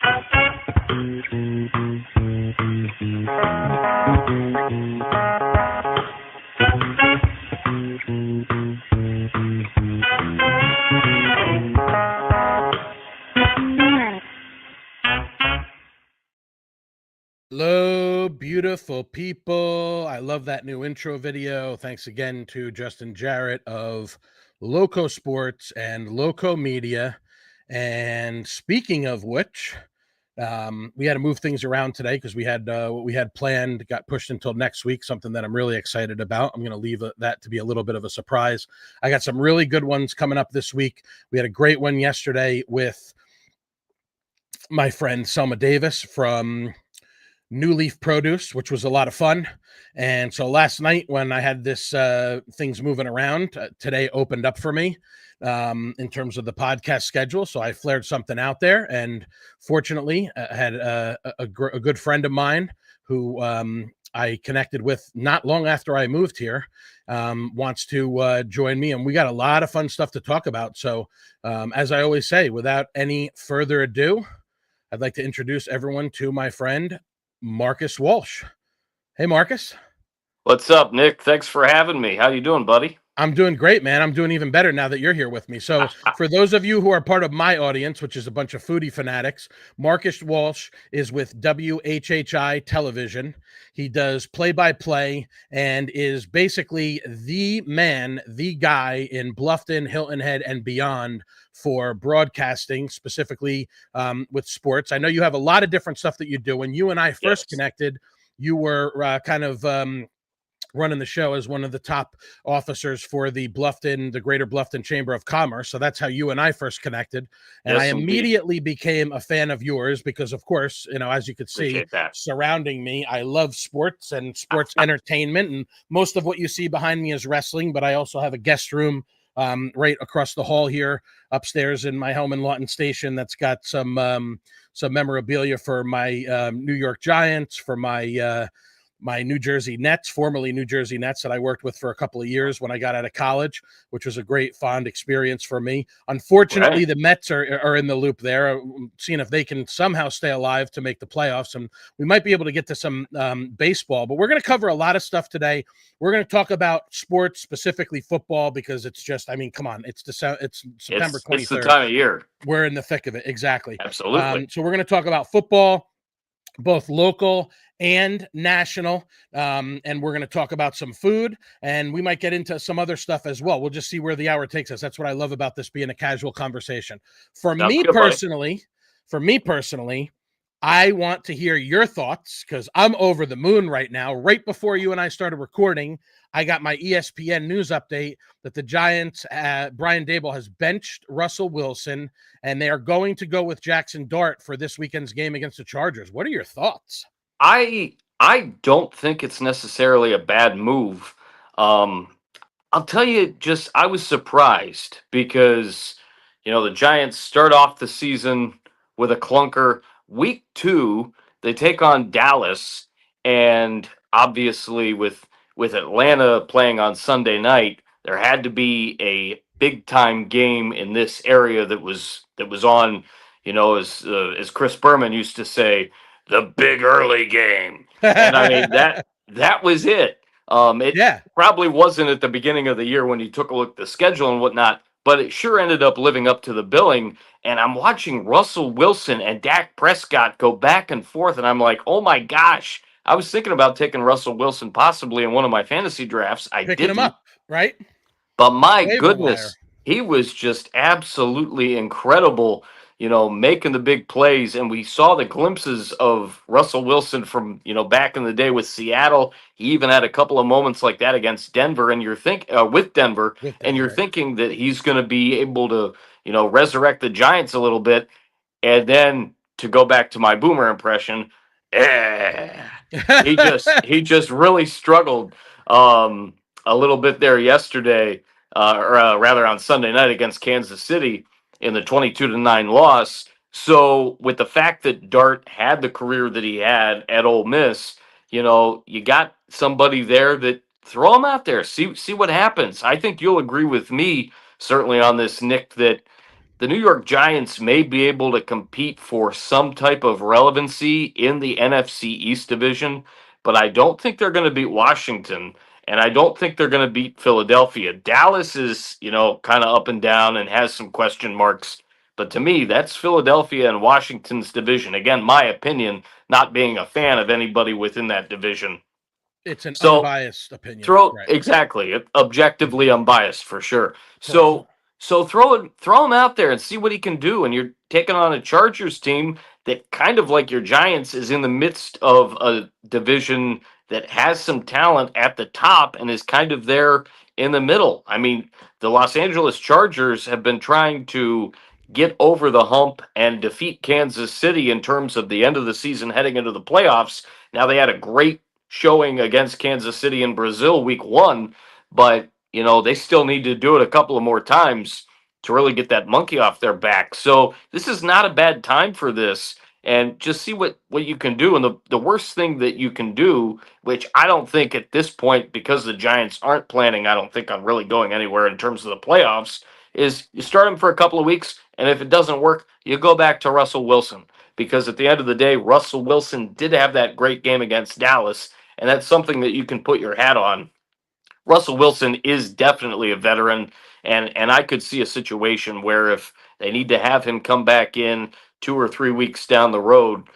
Hello, beautiful people. I love that new intro video. Thanks again to Justin Jarrett of Lowco Sports and Lowco Media. And speaking of which, we had to move things around today because we had what we had planned got pushed until next week, something that I'm really excited about. I'm going to leave that to be a little bit of a surprise. I got some really good ones coming up this week. We had a great one yesterday with my friend Selma Davis from New Leaf Produce, which was a lot of fun. And so last night when I had this things moving around, today opened up for me in terms of the podcast schedule. So I flared something out there, and fortunately had a good friend of mine who I connected with not long after I moved here, wants to join me, and we got a lot of fun stuff to talk about. So as I always say, without any further ado, I'd like to introduce everyone to my friend Marcus Walsh. Hey, Marcus. What's up, Nick? Thanks for having me. How you doing, buddy? I'm doing great, man. I'm doing even better now that you're here with me. So for those of you who are part of my audience, which is a bunch of foodie fanatics, Marcus Walsh is with WHHI Television. He does play-by-play and is basically the man, the guy in Bluffton, Hilton Head, and beyond for broadcasting, specifically with sports. I know you have a lot of different stuff that you do. When you and I first connected, you were kind of running the show as one of the top officers for the Greater Bluffton Chamber of Commerce. So that's how you and I first connected. And I immediately became a fan of yours because, of course, you know, as you could see surrounding me, I love sports and sports entertainment. And most of what you see behind me is wrestling, but I also have a guest room right across the hall here upstairs in my home in Lawton Station that's got some memorabilia for my New York Giants, for my New Jersey Nets, formerly New Jersey Nets, that I worked with for a couple of years when I got out of college, which was a great, fond experience for me. Unfortunately, the Mets are in the loop there, seeing if they can somehow stay alive to make the playoffs. And we might be able to get to some baseball, but we're going to cover a lot of stuff today. We're going to talk about sports, specifically football, because it's just, I mean, come on, it's September 23rd. It's the time of year. We're in the thick of it. Exactly. Absolutely. So we're going to talk about football, both local and national, and we're going to talk about some food, and we might get into some other stuff as well. We'll just see where the hour takes us. That's what I love about this being a casual conversation. For me personally, I want to hear your thoughts because I'm over the moon right now. Right before you and I started recording, I got my ESPN news update that the Giants, Brian Daboll has benched Russell Wilson, and they are going to go with Jackson Dart for this weekend's game against the Chargers. What are your thoughts? I don't think it's necessarily a bad move. I'll tell you, I was surprised because, you know, the Giants start off the season with a clunker. Week 2, they take on Dallas, and obviously with Atlanta playing on Sunday night, there had to be a big time game in this area that was on, you know, as Chris Berman used to say, the big early game. And I mean that was it. It probably wasn't at the beginning of the year when you took a look at the schedule and whatnot, but it sure ended up living up to the billing. And I'm watching Russell Wilson and Dak Prescott go back and forth, and I'm like, oh my gosh. I was thinking about taking Russell Wilson possibly in one of my fantasy drafts. I didn't. Him up, right? But my goodness, he was just absolutely incredible, you know, making the big plays. And we saw the glimpses of Russell Wilson from, you know, back in the day with Seattle. He even had a couple of moments like that against Denver. And you're with Denver, and you're thinking that he's going to be able to, you know, resurrect the Giants a little bit. And then to go back to my boomer impression, he just really struggled a little bit there yesterday, or rather on Sunday night against Kansas City in the 22-9 loss. So with the fact that Dart had the career that he had at Ole Miss, you know, you got somebody there that throw him out there, see what happens. I think you'll agree with me certainly on this, Nick, that the New York Giants may be able to compete for some type of relevancy in the NFC East division, but I don't think they're going to beat Washington, and I don't think they're going to beat Philadelphia. Dallas is, kind of up and down and has some question marks. But to me, that's Philadelphia and Washington's division. Again, my opinion, not being a fan of anybody within that division. It's an So unbiased opinion. throw Right. exactly objectively unbiased for sure. Of course. So throw him out there and see what he can do. And you're taking on a Chargers team that, kind of like your Giants, is in the midst of a division that has some talent at the top and is kind of there in the middle. I mean, the Los Angeles Chargers have been trying to get over the hump and defeat Kansas City in terms of the end of the season heading into the playoffs. Now, they had a great showing against Kansas City in Brazil week 1, but they still need to do it a couple of more times to really get that monkey off their back. So this is not a bad time for this, and just see what you can do. And the worst thing that you can do, which I don't think at this point, because the Giants aren't planning, I don't think on really going anywhere in terms of the playoffs, is you start him for a couple of weeks, and if it doesn't work, you go back to Russell Wilson. Because at the end of the day, Russell Wilson did have that great game against Dallas, and that's something that you can put your hat on. Russell Wilson is definitely a veteran, and I could see a situation where if they need to have him come back in 2 or 3 weeks down the road,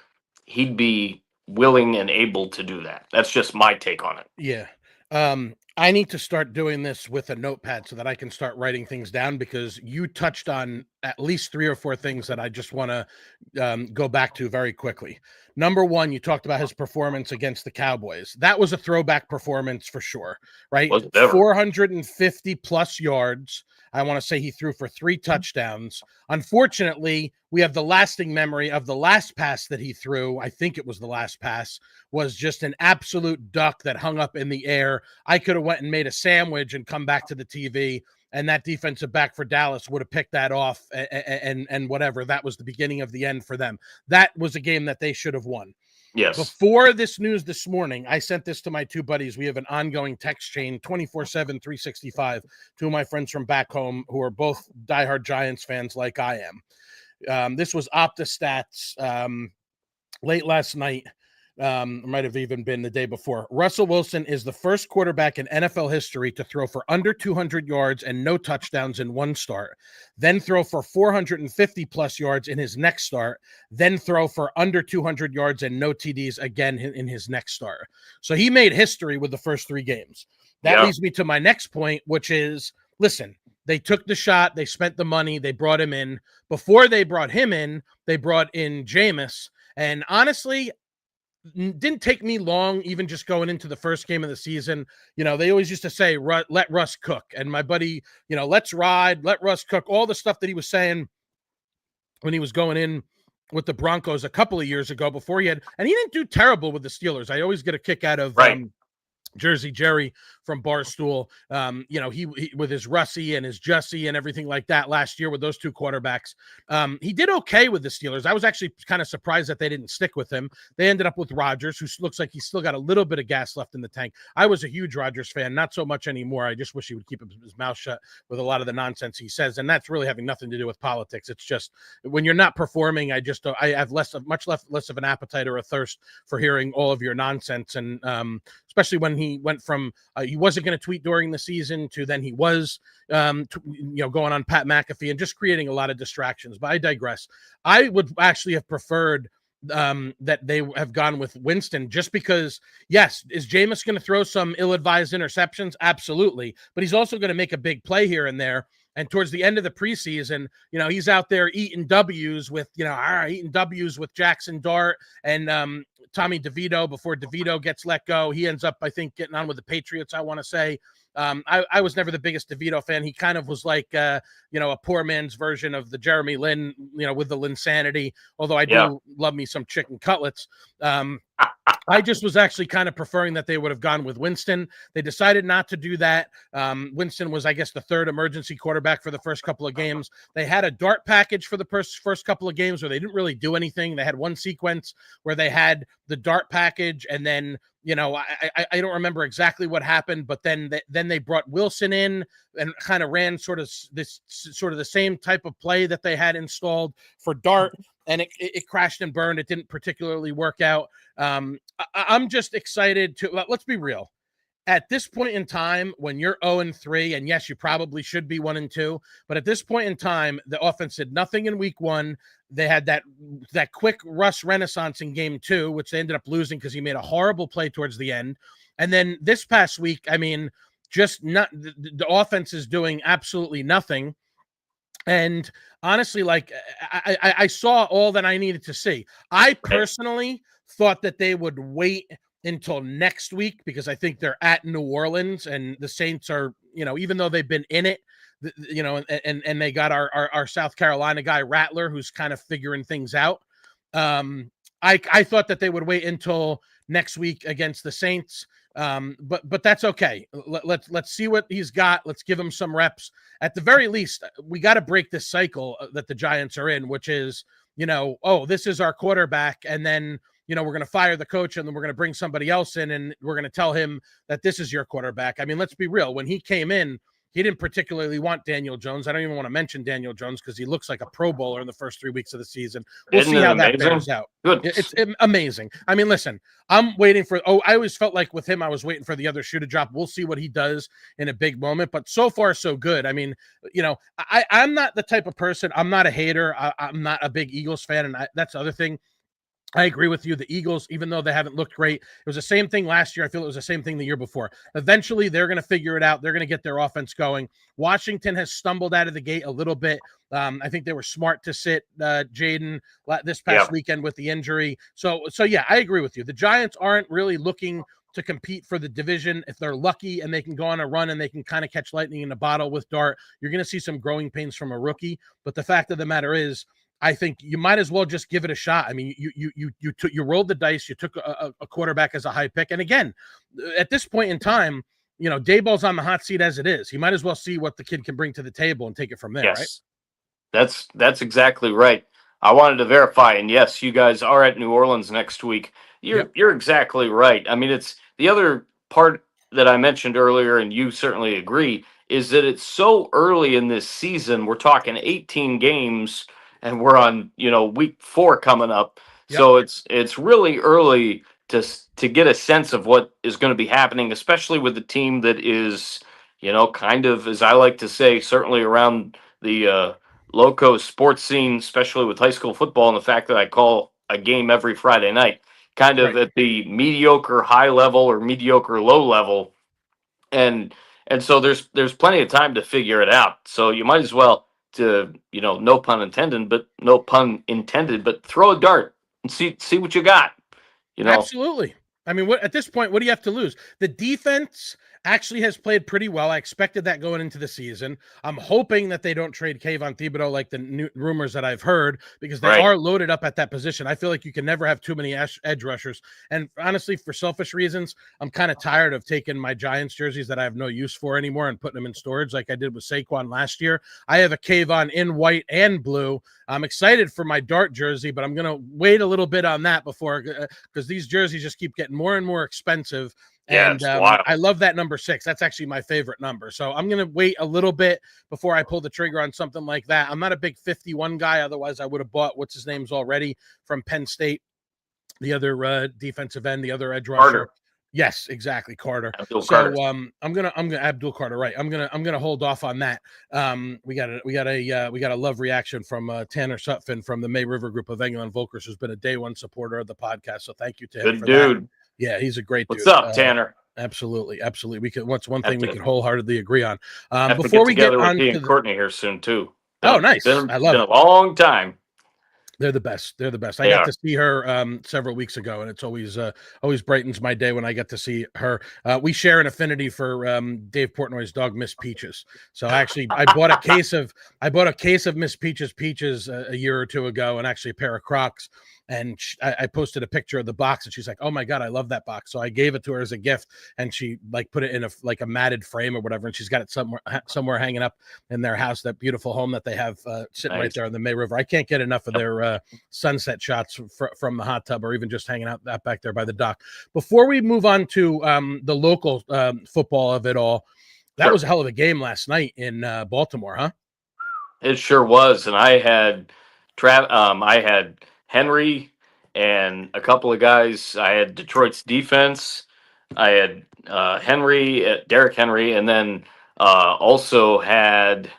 he'd be willing and able to do that. That's just my take on it. Yeah. I need to start doing this with a notepad so that I can start writing things down, because you touched on at least 3 or 4 things that I just want to go back to very quickly. Number one, you talked about his performance against the Cowboys. That was a throwback performance for sure, right? 450 plus yards. I want to say he threw for 3 touchdowns. Unfortunately, we have the lasting memory of the last pass that he threw. I think it was the last pass, was just an absolute duck that hung up in the air. I could have went and made a sandwich and come back to the TV, and that defensive back for Dallas would have picked that off, and whatever. That was the beginning of the end for them. That was a game that they should have won. Yes. Before this news this morning, I sent this to my 2 buddies. We have an ongoing text chain, 24/7, 365. 2 of my friends from back home who are both diehard Giants fans like I am. This was OptaStats late last night. Might have even been the day before. Russell Wilson is the first quarterback in NFL history to throw for under 200 yards and no touchdowns in one start, then throw for 450 plus yards in his next start, then throw for under 200 yards and no TDs again in his next start. So he made history with the first 3 games. That leads me to my next point, which is, listen, they took the shot, they spent the money, they brought him in. Before they brought him in, they brought in Jameis. And honestly, didn't take me long, even just going into the first game of the season. They always used to say, let Russ cook. And my buddy, let's ride, let Russ cook, all the stuff that he was saying when he was going in with the Broncos a couple of years ago before he didn't do terrible with the Steelers. I always get a kick out of Jersey Jerry from Barstool, he with his Russie and his Jussie and everything like that last year with those 2 quarterbacks. He did okay with the Steelers. I was actually kind of surprised that they didn't stick with him. They ended up with Rodgers, who looks like he's still got a little bit of gas left in the tank. I was a huge Rodgers fan, not so much anymore. I just wish he would keep his mouth shut with a lot of the nonsense he says, and that's really having nothing to do with politics. It's just when you're not performing, I have much less of an appetite or a thirst for hearing all of your nonsense, and especially when he went from he wasn't going to tweet during the season to then he was going on Pat McAfee and just creating a lot of distractions. But I digress. I would actually have preferred that they have gone with Winston, just because, yes, is Jameis going to throw some ill-advised interceptions? Absolutely. But he's also going to make a big play here and there. And towards the end of the preseason, he's out there eating W's with, Jackson Dart and Tommy DeVito before DeVito gets let go. He ends up, I think, getting on with the Patriots, I want to say. I was never the biggest DeVito fan. He kind of was like, a poor man's version of the Jeremy Lin, with the Linsanity, although I do love me some chicken cutlets. I just was actually kind of preferring that they would have gone with Winston. They decided not to do that. Winston was, I guess, the 3rd emergency quarterback for the first couple of games. They had a dart package for the first couple of games where they didn't really do anything. They had one sequence where they had the dart package, and then I don't remember exactly what happened, but then they brought Wilson in and kind of ran sort of the same type of play that they had installed for Dart, and it crashed and burned. It didn't particularly work out. I'm just excited to let's be real. At this point in time, when you're 0-3, and yes, you probably should be 1-2, but at this point in time, the offense did nothing in week 1. They had that quick Russ renaissance in game 2, which they ended up losing because he made a horrible play towards the end. And then this past week, I mean, just not the offense is doing absolutely nothing. And honestly, like I saw all that I needed to see. I personally thought that they would wait until next week because I think they're at New Orleans and the Saints are, even though they've been in it, and they got our South Carolina guy Rattler, who's kind of figuring things out. I thought that they would wait until next week against the Saints. But that's okay. Let's see what he's got. Let's give him some reps. At the very least, we got to break this cycle that the Giants are in, which is, this is our quarterback. And then, we're going to fire the coach and then we're going to bring somebody else in and we're going to tell him that this is your quarterback. I mean, let's be real. When he came in, he didn't particularly want Daniel Jones. I don't even want to mention Daniel Jones because he looks like a Pro Bowler in the first 3 weeks of the season. We'll see how that bears out. It's amazing. I mean, listen, I'm waiting for I always felt like with him, I was waiting for the other shoe to drop. We'll see what he does in a big moment. But so far, so good. I mean, I'm not the type of person. I'm not a hater. I'm not a big Eagles fan. And that's the other thing. I agree with you. The Eagles, even though they haven't looked great, it was the same thing last year. I feel it was the same thing the year before. Eventually, they're going to figure it out. They're going to get their offense going. Washington has stumbled out of the gate a little bit. I think they were smart to sit Jaden this past weekend with the injury. So yeah, I agree with you. The Giants aren't really looking to compete for the division. If they're lucky and they can go on a run and they can kind of catch lightning in a bottle with Dart, you're going to see some growing pains from a rookie. But the fact of the matter is, I think you might as well just give it a shot. I mean, you rolled the dice. You took a quarterback as a high pick. And again, at this point in time, Daboll's on the hot seat as it is. You might as well see what the kid can bring to the table and take it from there, right? That's exactly right. I wanted to verify, and yes, you guys are at New Orleans next week. You're exactly right. I mean, it's the other part that I mentioned earlier, and you certainly agree, is that it's so early in this season. We're talking 18 games. And we're on, week 4 coming up. Yep. So it's really early to get a sense of what is going to be happening, especially with the team that is, kind of, as I like to say, certainly around the Lowco Sports scene, especially with high school football and the fact that I call a game every Friday night, kind of at the mediocre high level or mediocre low level. And so there's plenty of time to figure it out. So you might as well, no pun intended, but throw a dart and see what you got. Absolutely. I mean, at this point, what do you have to lose? The defense actually has played pretty well. I expected that going into the season. I'm hoping that they don't trade Kayvon Thibodeau like the new rumors that I've heard, because they are loaded up at that position. I feel like you can never have too many edge rushers. And honestly, for selfish reasons, I'm kind of tired of taking my Giants jerseys that I have no use for anymore and putting them in storage like I did with Saquon last year. I have a Kayvon in white and blue. I'm excited for my Dart jersey, but I'm going to wait a little bit on that before, because these jerseys just keep getting more and more expensive. And I love that number 6. That's actually my favorite number. So I'm going to wait a little bit before I pull the trigger on something like that. I'm not a big 51 guy. Otherwise, I would have bought what's his name's already from Penn State, the other defensive end, the other edge rusher. Carter. Yes, exactly, Carter. Carter. I'm gonna Abdul Carter, right? I'm gonna hold off on that. We got a love reaction from Tanner Sutphin from the May River Group of England Volkers, who's been a day one supporter of the podcast. So thank you to him. Good dude. That. Yeah, he's a great dude. What's up, Tanner? Absolutely. We could. What's one thing we could wholeheartedly agree on? Before we get on to Courtney here soon too. Nice. I love it. A long time. They're the best. I got to see her several weeks ago, and it's always brightens my day when I get to see her. We share an affinity for Dave Portnoy's dog, Miss Peaches. So actually, I bought a case of Miss Peaches a year or two ago, and actually a pair of Crocs. And I posted a picture of the box, and she's like, "Oh my God, I love that box!" So I gave it to her as a gift, and she put it in a matted frame or whatever, and she's got it somewhere hanging up in their house, that beautiful home that they have sitting right there on the May River. I can't get enough of their sunset shots from the hot tub, or even just hanging out that back there by the dock. Before we move on to the local football of it all, that was a hell of a game last night in Baltimore, huh? It sure was, and I had I had Henry and a couple of guys. I had Detroit's defense. I had Derrick Henry, and then also had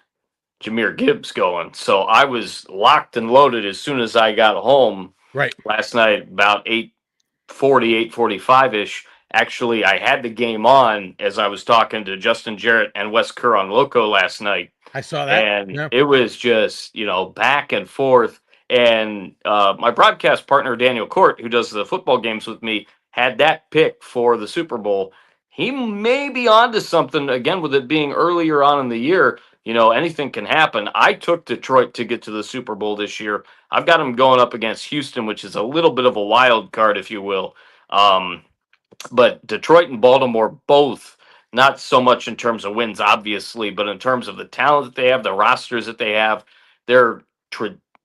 Jahmyr Gibbs going. So I was locked and loaded as soon as I got home Right. last night, about 8:40, 8:45-ish. Actually, I had the game on as I was talking to Justin Jarrett and Wes Kerr on Lowco last night. I saw that. And Yeah. it was just, back and forth. And my broadcast partner, Daniel Court, who does the football games with me, had that pick for the Super Bowl. He may be onto something, again, with it being earlier on in the year. Anything can happen. I took Detroit to get to the Super Bowl this year. I've got them going up against Houston, which is a little bit of a wild card, if you will. But Detroit and Baltimore both, not so much in terms of wins, obviously, but in terms of the talent that they have, the rosters that they have, they're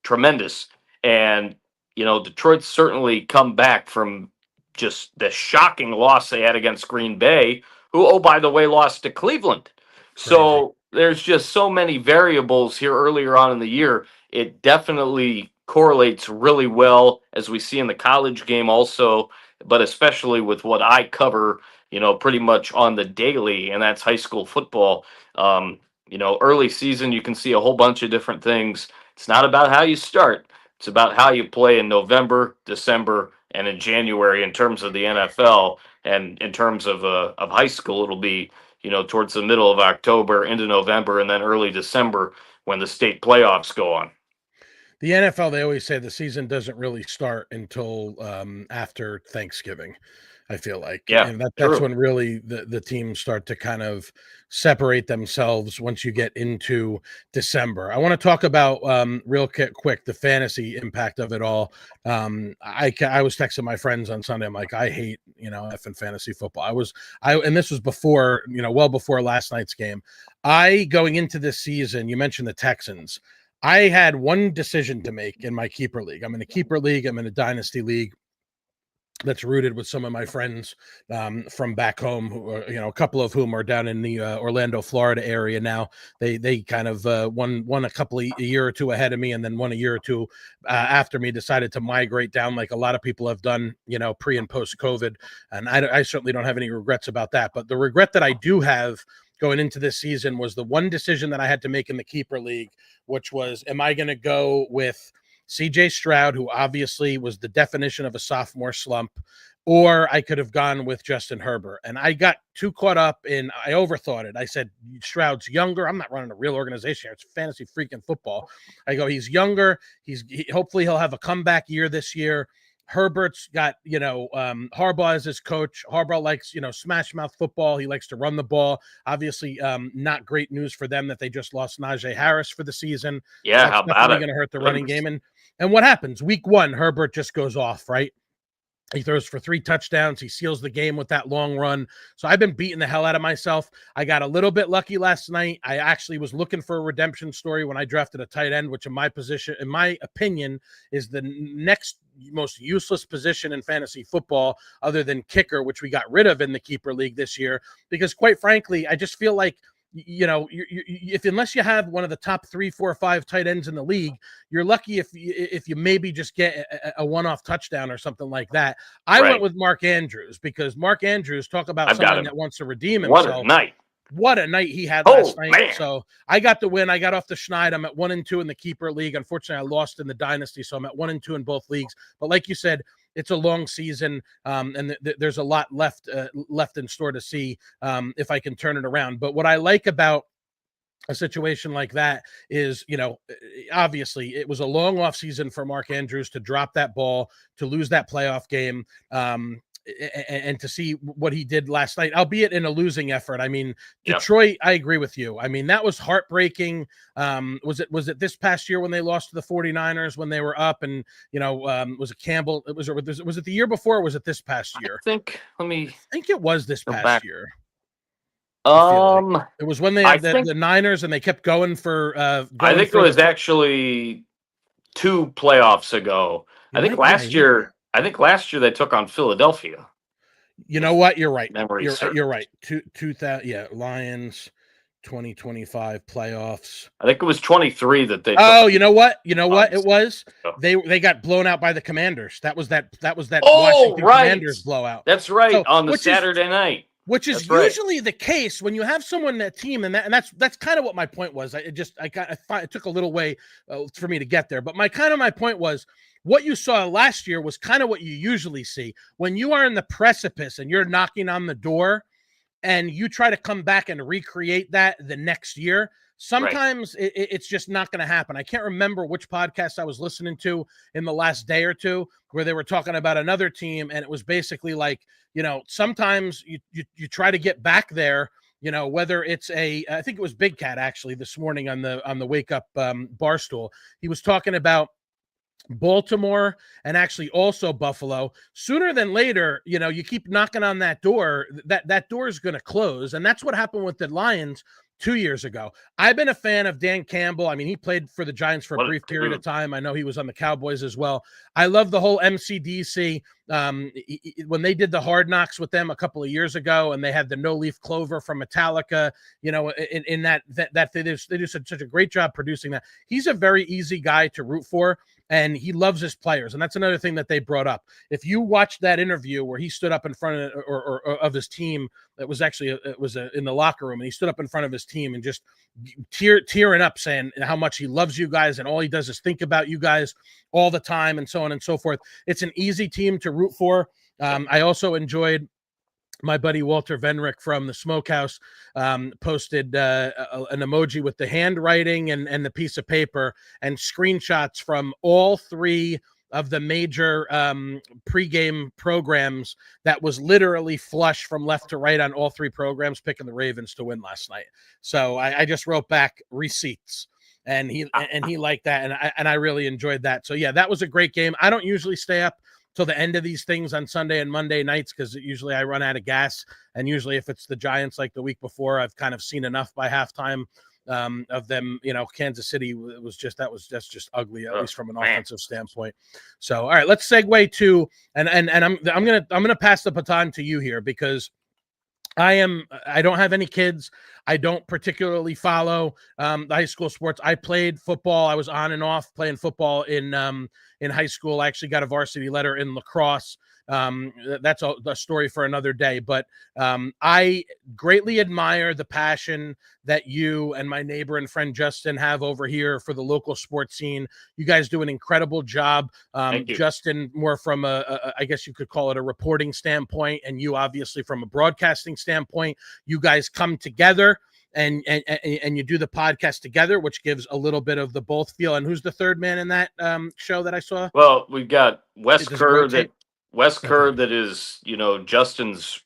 tremendous. And, Detroit's certainly come back from just the shocking loss they had against Green Bay, who, oh, by the way, lost to Cleveland. So there's just so many variables here earlier on in the year. It definitely correlates really well, as we see in the college game also, but especially with what I cover, pretty much on the daily, and that's high school football. Early season, you can see a whole bunch of different things. It's not about how you start. It's about how you play in November, December, and in January in terms of the NFL. And in terms of high school, it'll be, towards the middle of October into November, and then early December when the state playoffs go on. The NFL, they always say the season doesn't really start until after Thanksgiving, I feel like. Yeah, and that's when really the teams start to kind of separate themselves once you get into December. I want to talk about real quick the fantasy impact of it all. I was texting my friends on Sunday. I'm like, I hate effing fantasy football. And this was before well before last night's game. Going into this season, you mentioned the Texans. I had one decision to make in my keeper league. I'm in a keeper league. I'm in a dynasty league that's rooted with some of my friends from back home, who are, a couple of whom are down in the Orlando, Florida area now. They kind of won a year or two ahead of me, and then one a year or two after me, decided to migrate down like a lot of people have done, pre and post COVID. And I certainly don't have any regrets about that. But the regret that I do have going into this season was the one decision that I had to make in the keeper league, which was, am I going to go with CJ Stroud, who obviously was the definition of a sophomore slump, or I could have gone with Justin Herbert? And I got too caught up in, I overthought it. I said, Stroud's younger. I'm not running a real organization here. It's fantasy freaking football. I go, he's younger. Hopefully he'll have a comeback year this year. Herbert's got, Harbaugh as his coach. Harbaugh likes, smash mouth football. He likes to run the ball. Obviously, not great news for them that they just lost Najee Harris for the season. Yeah, That's how about definitely it? going to hurt the running game. And what happens? Week 1, Herbert just goes off, right? He throws for 3 touchdowns. He seals the game with that long run. So I've been beating the hell out of myself. I got a little bit lucky last night. I actually was looking for a redemption story when I drafted a tight end, which in my opinion, is the next most useless position in fantasy football other than kicker, which we got rid of in the keeper league this year. Because quite frankly, I just feel like, if unless you have one of the top 3, 4, 5 tight ends in the league, you're lucky if you maybe just get a one-off touchdown or something like that. I went with Mark Andrews, because Mark Andrews, talk about someone that wants to redeem himself. What a night he had last night. Man. So I got the win. I got off the schneid. I'm at 1-2 in the keeper league. Unfortunately, I lost in the dynasty, so I'm at 1-2 in both leagues. But like you said, it's a long season, and there's a lot left in store to see if I can turn it around. But what I like about a situation like that is, obviously it was a long off season for Mark Andrews to drop that ball, to lose that playoff game, and to see what he did last night, albeit in a losing effort. I mean, Detroit, I agree with you. I mean, that was heartbreaking. Was it this past year when they lost to the 49ers when they were up, and was it Campbell? Was it the year before, or was it this past year? I think it was this past year. Like it was when they had the Niners and they kept going for. I think it was actually 2 playoffs ago. You might, yeah, I think last year they took on Philadelphia. you know what? You're right. Memory You're serves. right. 2000, yeah, Lions 2025 playoffs. I think it was 23 that they took. Oh, you know what? You know what? It was So. they got blown out by the Commanders. That was that Oh, Washington right. Commanders blowout. That's right. So, On the Saturday night. which is That's right. usually the case when you have someone in that team, and that's kind of what my point was. It took a little way for me to get there, but my point was what you saw last year was kind of what you usually see when you are in the precipice and you're knocking on the door and you try to come back and recreate that the next year. Sometimes it's just not going to happen. I can't remember which podcast I was listening to in the last day or two where they were talking about another team, and it was basically like, sometimes you try to get back there, whether it's I think it was Big Cat actually this morning on the Wake Up Barstool. He was talking about Baltimore and actually also Buffalo. Sooner than later, you keep knocking on that door, that door is going to close. And that's what happened with the Lions 2 years ago. I've been a fan of Dan Campbell. I mean, he played for the Giants for a brief period of time. I know he was on the Cowboys as well. I love the whole MCDC. When they did the Hard Knocks with them a couple of years ago, and they had the No Leaf Clover from Metallica, in that they do such a great job producing that. He's a very easy guy to root for, and he loves his players. And that's another thing that they brought up. If you watch that interview where he stood up in front of his team, it was in the locker room, and he stood up in front of his team and just tearing up, saying how much he loves you guys, and all he does is think about you guys all the time, and so on and so forth. It's an easy team to root for. I also enjoyed my buddy Walter Venrick from the Smokehouse posted an emoji with the handwriting and the piece of paper and screenshots from all 3 of the major pregame programs that was literally flush from left to right on all 3 programs, picking the Ravens to win last night. So I just wrote back receipts. And he liked that, and I really enjoyed that. So yeah, that was a great game. I don't usually stay up till the end of these things on Sunday and Monday nights because usually I run out of gas, and usually if it's the Giants like the week before, I've kind of seen enough by halftime of them. Kansas City that's just ugly, at least from an offensive standpoint. So all right, let's segue to and I'm gonna pass the baton to you here because I don't have any kids. I don't particularly follow the high school sports. I played football. I was on and off playing football in high school. I actually got a varsity letter in lacrosse. That's a story for another day. But I greatly admire the passion that you and my neighbor and friend Justin have over here for the local sports scene. You guys do an incredible job. Justin, more from I guess you could call it a reporting standpoint, and you obviously from a broadcasting standpoint. You guys come together and you do the podcast together, which gives a little bit of the both feel. And who's the third man in that show that I saw? Well, we've got Wes Kerr that is, Justin's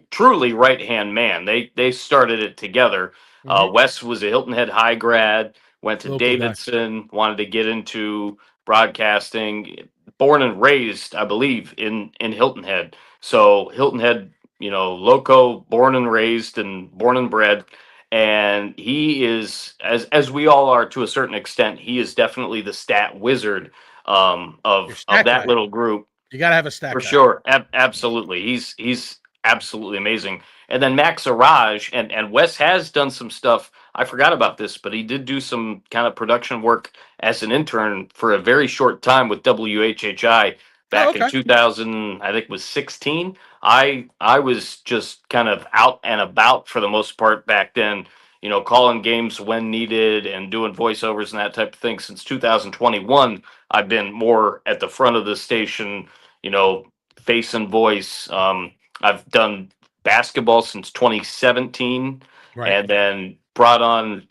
truly right hand man. They started it together. Wes was a Hilton Head High grad, went to Davidson, wanted to get into broadcasting, born and raised, I believe, in Hilton Head. So Hilton Head, Lowco, born and bred. And he is, as we all are to a certain extent, he is definitely the stat wizard of that little group. You got to have a stat for guy. Sure. Absolutely. He's absolutely amazing. And then Max Araj and Wes has done some stuff. I forgot about this, but he did do some kind of production work as an intern for a very short time with WHHI back in 2000, I think it was 16. I was just kind of out and about for the most part back then, calling games when needed and doing voiceovers and that type of thing. Since 2021, I've been more at the front of the station, face and voice. I've done basketball since 2017, and then brought on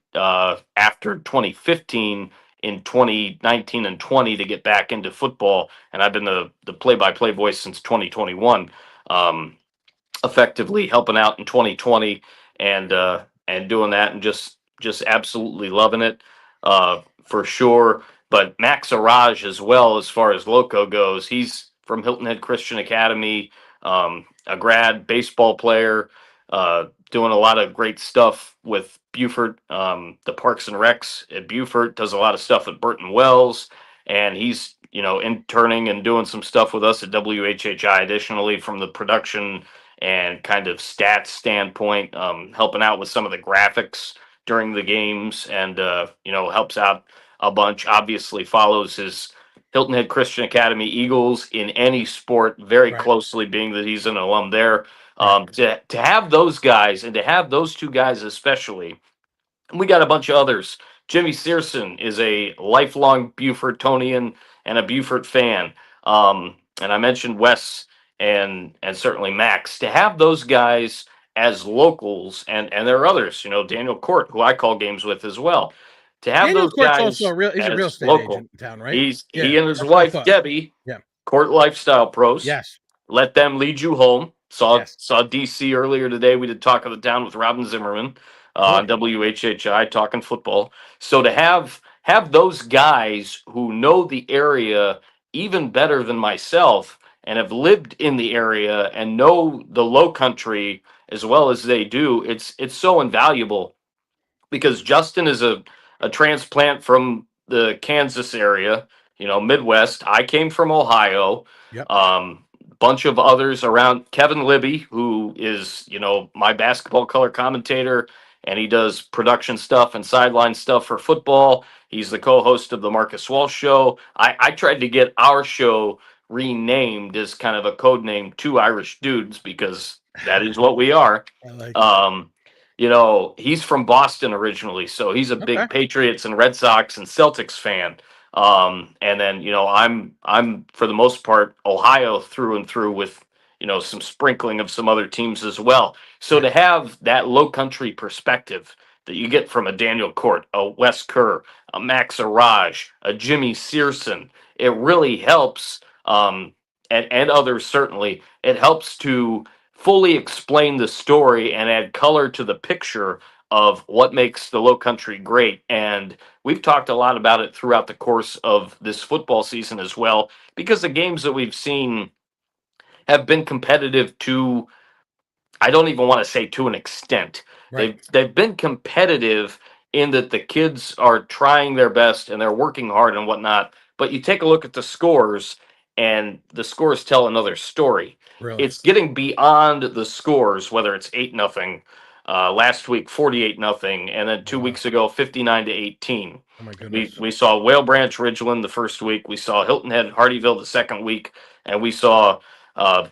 after 2015 in 2019 and 20 to get back into football. And I've been the play-by-play voice since 2021, effectively helping out in 2020 and doing that and just absolutely loving it for sure. But Max Araj as well, as far as Lowco goes, he's from Hilton Head Christian Academy, a grad baseball player, doing a lot of great stuff with Beaufort, the Parks and Recs at Beaufort, does a lot of stuff at Burton Wells, and he's interning and doing some stuff with us at WHHI. Additionally, from the production and kind of stats standpoint, helping out with some of the graphics during the games, and helps out a bunch. Obviously, follows his Hilton Head Christian Academy Eagles in any sport very Right. closely, being that he's an alum there. Right. To have those guys, and to have those two guys especially, and we got a bunch of others. Jimmy Searson is a lifelong Beaufortonian and a Beaufort fan. And I mentioned Wes and certainly Max. To have those guys as locals, and there are others, Daniel Court, who I call games with as well. To have Daniel those Court's also guys he's a real as estate local, agent in town, right? he Yeah, and his that's what I wife thought. Debbie, Yeah. Court Lifestyle Pros. Yes. Let them lead you home. Saw Yes. saw DC earlier today. We did Talk of the Town with Robin Zimmerman on Cool. WHHI talking football. So to have those guys who know the area even better than myself and have lived in the area and know the low country as well as they do, it's so invaluable, because Justin is a transplant from the Kansas area, Midwest. I came from Ohio. Yep. Bunch of others around. Kevin Libby, who is, my basketball color commentator, and he does production stuff and sideline stuff for football. He's the co-host of the Marcus Walsh show. I tried to get our show renamed as kind of a code name, Two Irish Dudes, because that is what we are. I like it. Um, he's from Boston originally, so he's a Okay. big Patriots and Red Sox and Celtics fan. And then I'm for the most part Ohio through and through, with some sprinkling of some other teams as well. So Right. to have that low country perspective that you get from a Daniel Court, a Wes Kerr, a Max Araj, a Jimmy Searson, it really helps. And others certainly, it helps to fully explain the story and add color to the picture of what makes the low country great. And we've talked a lot about it throughout the course of this football season as well, because the games that we've seen have been competitive to, I don't even want to say to an extent. Right. They've been competitive in that the kids are trying their best and they're working hard and whatnot. But you take a look at the scores, and the scores tell another story. Really. It's getting beyond the scores, whether it's 8-0, last week 48-0, and then two Wow. weeks ago 59-18. Oh my We goodness. we saw Whale Branch Ridgeland the first week. We saw Hilton Head Hardyville the second week, and we saw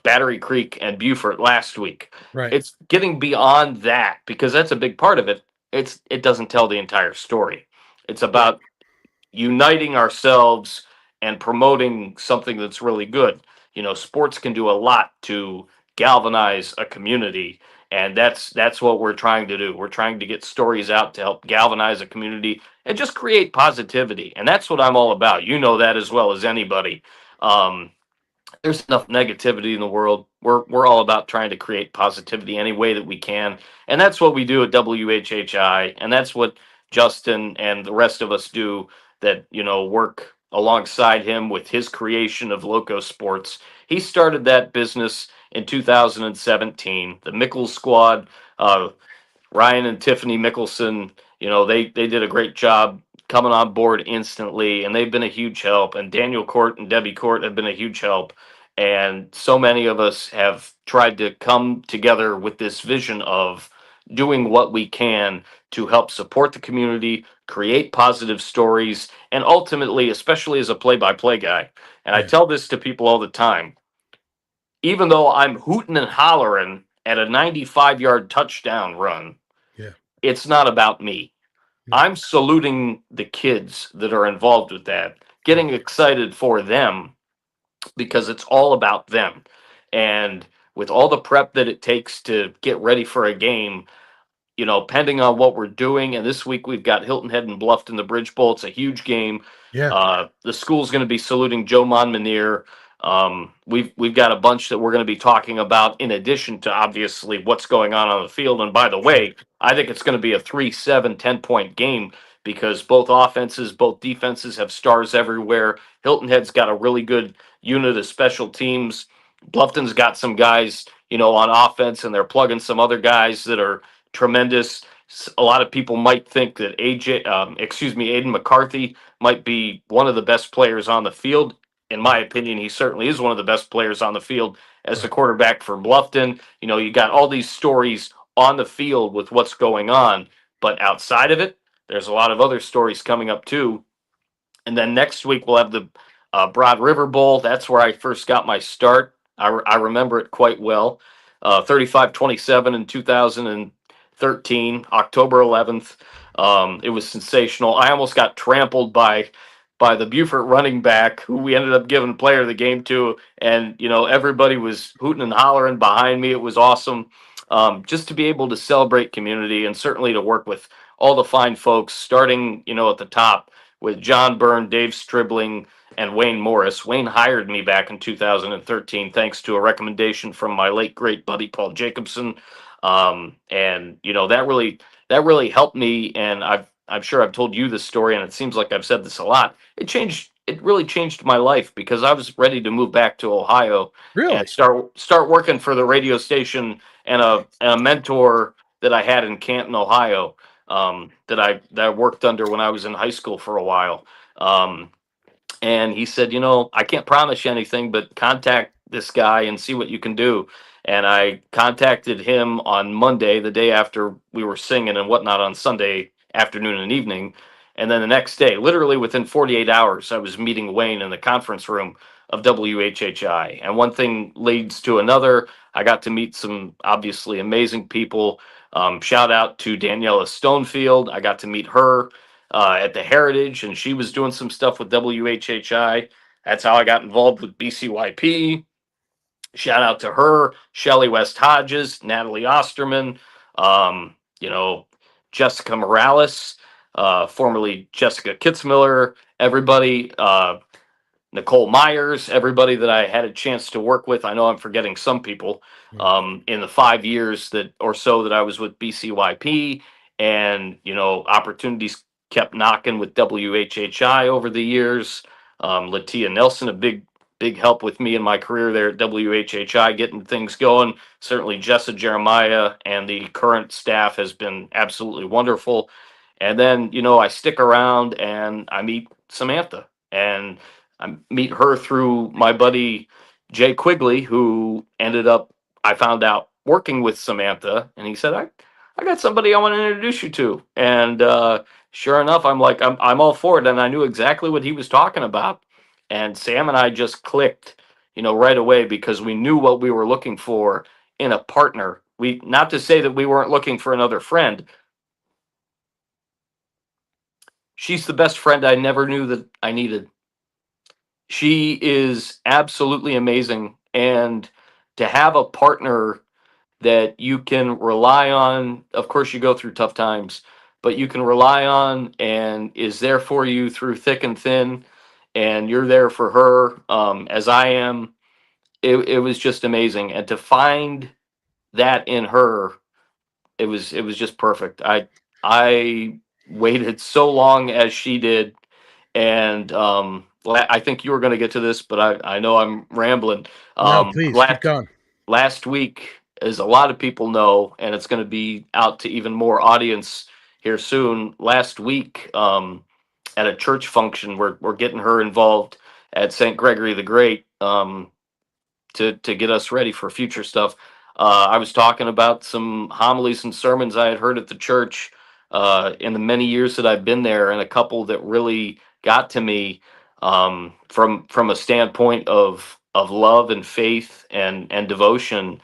Battery Creek and Beaufort last week. Right. It's getting beyond that, because that's a big part of it. It doesn't tell the entire story. It's Right. about uniting ourselves and promoting something that's really good. Sports can do a lot to galvanize a community, and that's what we're trying to do. We're trying to get stories out to help galvanize a community and just create positivity. And that's what I'm all about. You know that as well as anybody. Um, there's enough negativity in the world. We're all about trying to create positivity any way that we can, and that's what we do at WHHI, and that's what Justin and the rest of us do. That work alongside him with his creation of Lowco Sports. He started that business in 2017. The Mickles Squad. Ryan and Tiffany Mickelson, they did a great job coming on board instantly, and they've been a huge help. And Daniel Court and Debbie Court have been a huge help. And so many of us have tried to come together with this vision of doing what we can to help support the community, create positive stories, and ultimately, especially as a play by play guy, and I Yeah. tell this to people all the time, even though I'm hooting and hollering at a 95-yard touchdown run, Yeah. it's not about me. No. I'm saluting the kids that are involved with that, Right. getting excited for them, because it's all about them. And with all the prep that it takes to get ready for a game, pending on what we're doing. And this week we've got Hilton Head and Bluffton, the Bridge Bowl. It's a huge game. Yeah. The school's going to be saluting Joe Monmonier. We've got a bunch that we're going to be talking about, in addition to obviously what's going on the field. And by the Sure. way, I think it's going to be a 3-7, 10-point game, because both offenses, both defenses have stars everywhere. Hilton Head's got a really good unit of special teams. Bluffton's got some guys, on offense, and they're plugging some other guys that are tremendous. A lot of people might think that Aiden McCarthy might be one of the best players on the field. In my opinion, he certainly is one of the best players on the field as the Right. quarterback for Bluffton. You got all these stories on the field with what's going on, but outside of it, there's a lot of other stories coming up too. And then next week we'll have the Broad River Bowl. That's where I first got my start. I remember it quite well. 35-27 in 2013, October 11th. It was sensational. I almost got trampled by the Beaufort running back, who we ended up giving player of the game to, and everybody was hooting and hollering behind me. It was awesome, just to be able to celebrate community, and certainly to work with all the fine folks, starting at the top with John Byrne, Dave Stribling, and Wayne Morris. Wayne hired me back in 2013, thanks to a recommendation from my late great buddy Paul Jacobson, and that really helped me. And I'm sure I've told you this story, and it seems like I've said this a lot. It really changed my life, because I was ready to move back to Ohio and Really? start working for the radio station, and a mentor that I had in Canton, Ohio, that I worked under when I was in high school for a while. And he said, I can't promise you anything, but contact this guy and see what you can do. And I contacted him on Monday, the day after we were singing and whatnot, on Sunday afternoon and evening. And then the next day, literally within 48 hours, I was meeting Wayne in the conference room of WHHI. And one thing leads to another. I got to meet some obviously amazing people. Shout out to Daniela Stonefield. I got to meet her at the Heritage, and she was doing some stuff with WHHI. That's how I got involved with BCYP. Shout out to her, Shelly West Hodges, Natalie Osterman, um, you know, Jessica Morales, formerly Jessica Kitzmiller, everybody, Nicole Myers, everybody that I had a chance to work with. I know I'm forgetting some people, Mm. in the 5 years that or so that I was with BCYP, and opportunities kept knocking with WHHI over the years. Latia Nelson, a big help with me in my career there at WHHI, getting things going. Certainly, Jessa Jeremiah and the current staff has been absolutely wonderful. And then I stick around and I meet Samantha, and I meet her through my buddy Jay Quigley, who ended up, I found out, working with Samantha, and he said, I got somebody I want to introduce you to. And sure enough, I'm all for it, and I knew exactly what he was talking about. And Sam and I just clicked, right away, because we knew what we were looking for in a partner. We Not to say that we weren't looking for another friend. She's the best friend I never knew that I needed. She is absolutely amazing. And to have a partner that you can rely on, of course, you go through tough times, but you can rely on and is there for you through thick and thin, and you're there for her, as I am. It was just amazing. And to find that in her, it was just perfect. I waited so long as she did, and I think you were going to get to this, but I know I'm rambling. No, please keep going. Last week, as a lot of people know, and it's going to be out to even more audience here soon. Last week, at a church function, we're getting her involved at St. Gregory the Great, to get us ready for future stuff. I was talking about some homilies and sermons I had heard at the church in the many years that I've been there, and a couple that really got to me, from a standpoint of love and faith and devotion.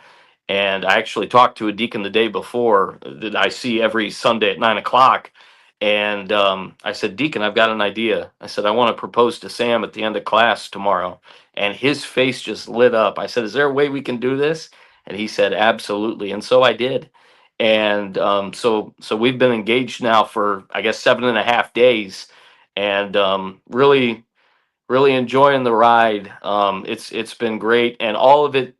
And I actually talked to a deacon the day before that I see every Sunday at 9 o'clock. And I said, Deacon, I've got an idea. I said, I want to propose to Sam at the end of class tomorrow. And his face just lit up. I said, is there a way we can do this? And he said, absolutely. And so I did. And so we've been engaged now for, I guess, 7.5 days, and really enjoying the ride. It's been great, and all of it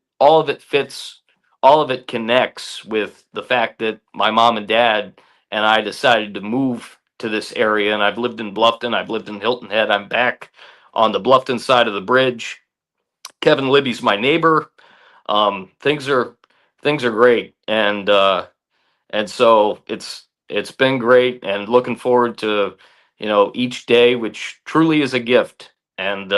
fits, all of it connects with the fact that my mom and dad and I decided to move to this area. And I've lived in Bluffton, I've lived in Hilton Head. I'm back on the Bluffton side of the bridge. Kevin Libby's my neighbor. Things are great, and so It's been great, and looking forward to each day, which truly is a gift. And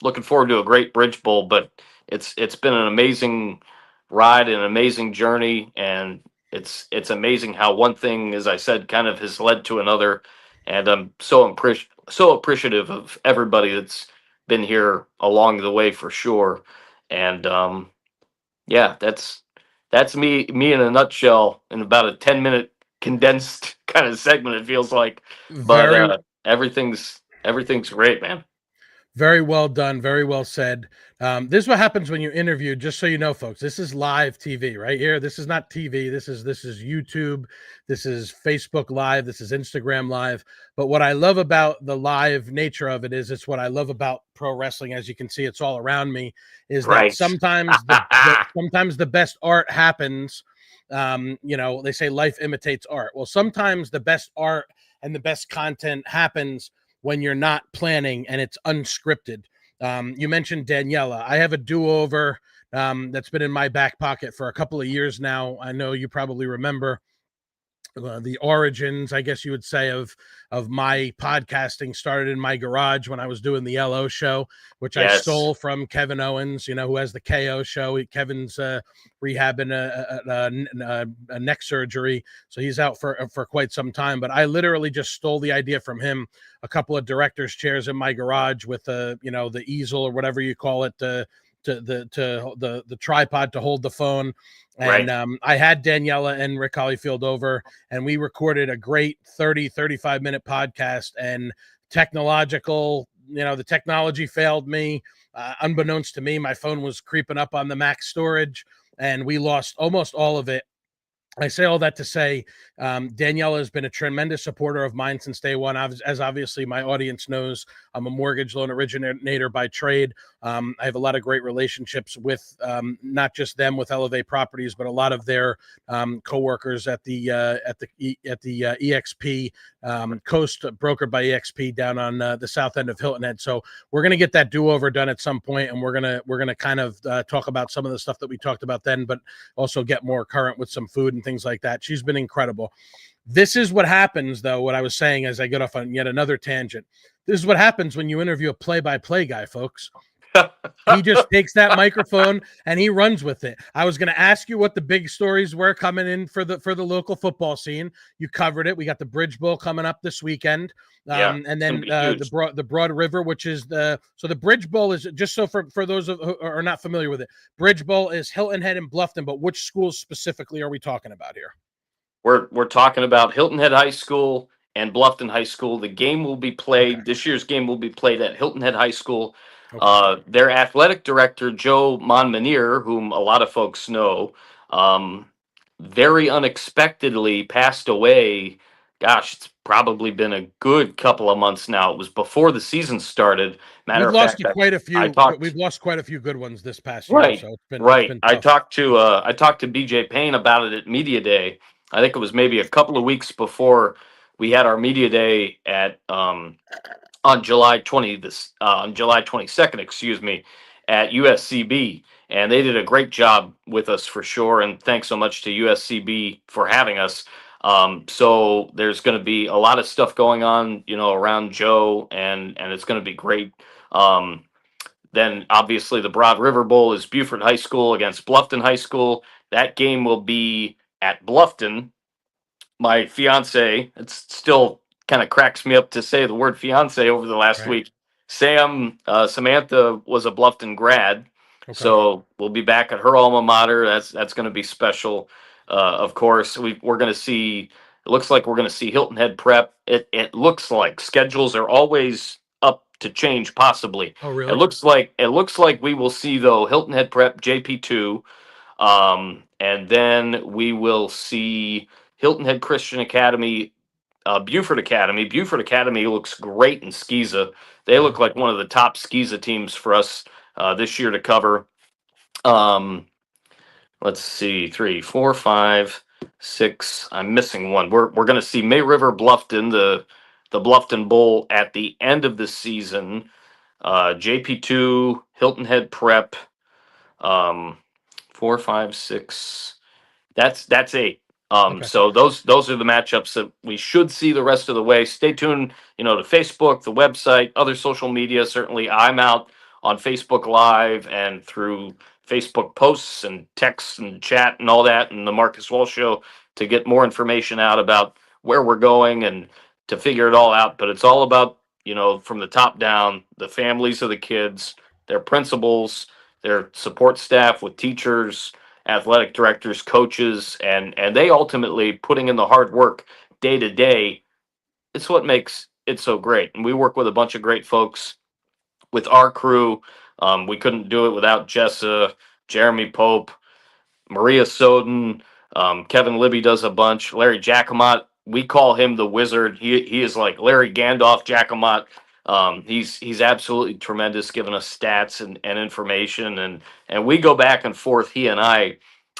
looking forward to a great Bridge Bowl. But it's been an amazing ride, and an amazing journey, and it's amazing how one thing, as I said, kind of has led to another. And I'm so appreciative of everybody that's been here along the way for sure. And yeah, that's me in a nutshell in about a 10-minute condensed kind of segment, it feels like. But Very everything's great, man. Very well done. Very well said. This is what happens when you interview. Just so you know, folks, this is live TV right here. This is not TV. This is YouTube. This is Facebook Live. This is Instagram Live. But what I love about the live nature of it is it's what I love about pro wrestling. As you can see, it's all around me. Is that Right. sometimes sometimes the best art happens. They say life imitates art. Well, sometimes the best art and the best content happens when you're not planning and it's unscripted. You mentioned Daniela. I have a do-over that's been in my back pocket for a couple of years now. I know you probably remember the origins, I guess you would say, of my podcasting started in my garage when I was doing the LO show, which I stole from Kevin Owens, who has the KO show. Kevin's rehabbing a neck surgery, so he's out for quite some time. But I literally just stole the idea from him. A couple of director's chairs in my garage with the easel or whatever you call it, the tripod to hold the phone. And I had Daniela and Rick Hollyfield over, and we recorded a great 35-minute podcast. And the technology failed me. Unbeknownst to me, my phone was creeping up on the max storage, and we lost almost all of it. I say all that to say, Daniela has been a tremendous supporter of mine since day one. As obviously my audience knows, I'm a mortgage loan originator by trade. I have a lot of great relationships with not just them with Elevate Properties, but a lot of their coworkers at the EXP Coast, brokered by EXP down on the south end of Hilton Head. So we're gonna get that do-over done at some point, and we're gonna kind of talk about some of the stuff that we talked about then, but also get more current with some food and things like that. She's been incredible. This is what happens, though, what I was saying as I get off on yet another tangent. This is what happens when you interview a play-by-play guy, folks. He just takes that microphone and he runs with it. I was going to ask you what the big stories were coming in for the local football scene. You covered it. We got the Bridge Bowl coming up this weekend, and then the Broad River, which is the Bridge Bowl is, just so for those who are not familiar with it, Bridge Bowl is Hilton Head and Bluffton. But which schools specifically are we talking about here? We're talking about Hilton Head High School and Bluffton High School. The game will be played. Okay. This year's game will be played at Hilton Head High School. Okay. Their athletic director, Joe Monmonier, whom a lot of folks know, very unexpectedly passed away. Gosh, it's probably been a good couple of months now. It was before the season started. We've lost quite a few good ones this past year. Right, So it's been right. It's been I talked to BJ Payne about it at Media Day. I think it was maybe a couple of weeks before we had our Media Day at on July 22nd, excuse me, at USCB, and they did a great job with us for sure. And thanks so much to USCB for having us. So there's going to be a lot of stuff going on, around Joe, and it's going to be great. Then obviously the Broad River Bowl is Buford High School against Bluffton High School. That game will be at Bluffton. My fiance, it's still kind of cracks me up to say the word fiance over the last week. Samantha was a Bluffton grad. Okay. So we'll be back at her alma mater. That's going to be special. Of course, we're going to see. It looks like we're going to see Hilton Head Prep. It looks like schedules are always up to change, possibly. Oh, really? It looks like we will see, though, Hilton Head Prep JP2, and then we will see Hilton Head Christian Academy, Buford Academy. Buford Academy looks great in Skeeza. They look like one of the top Skeeza teams for us this year to cover. Let's see, 3, 4, 5, 6. I'm missing one. We're going to see May River Bluffton, the Bluffton Bowl at the end of the season. JP2, Hilton Head Prep, 4, 5, 6. That's 8. Okay. So those are the matchups that we should see the rest of the way. Stay tuned, to Facebook, the website, other social media. Certainly, I'm out on Facebook Live and through Facebook posts and texts and chat and all that, and the Marcus Walsh Show to get more information out about where we're going and to figure it all out. But it's all about, from the top down, the families of the kids, their principals, their support staff with teachers, athletic directors, coaches, and they ultimately putting in the hard work day to day. It's what makes it so great. And we work with a bunch of great folks with our crew. We couldn't do it without Jessa, Jeremy Pope, Maria Soden, Kevin Libby does a bunch. Larry Jacomot, we call him the wizard. He is like Larry Gandalf Jacomot. He's absolutely tremendous, giving us stats and information, and we go back and forth, he and I,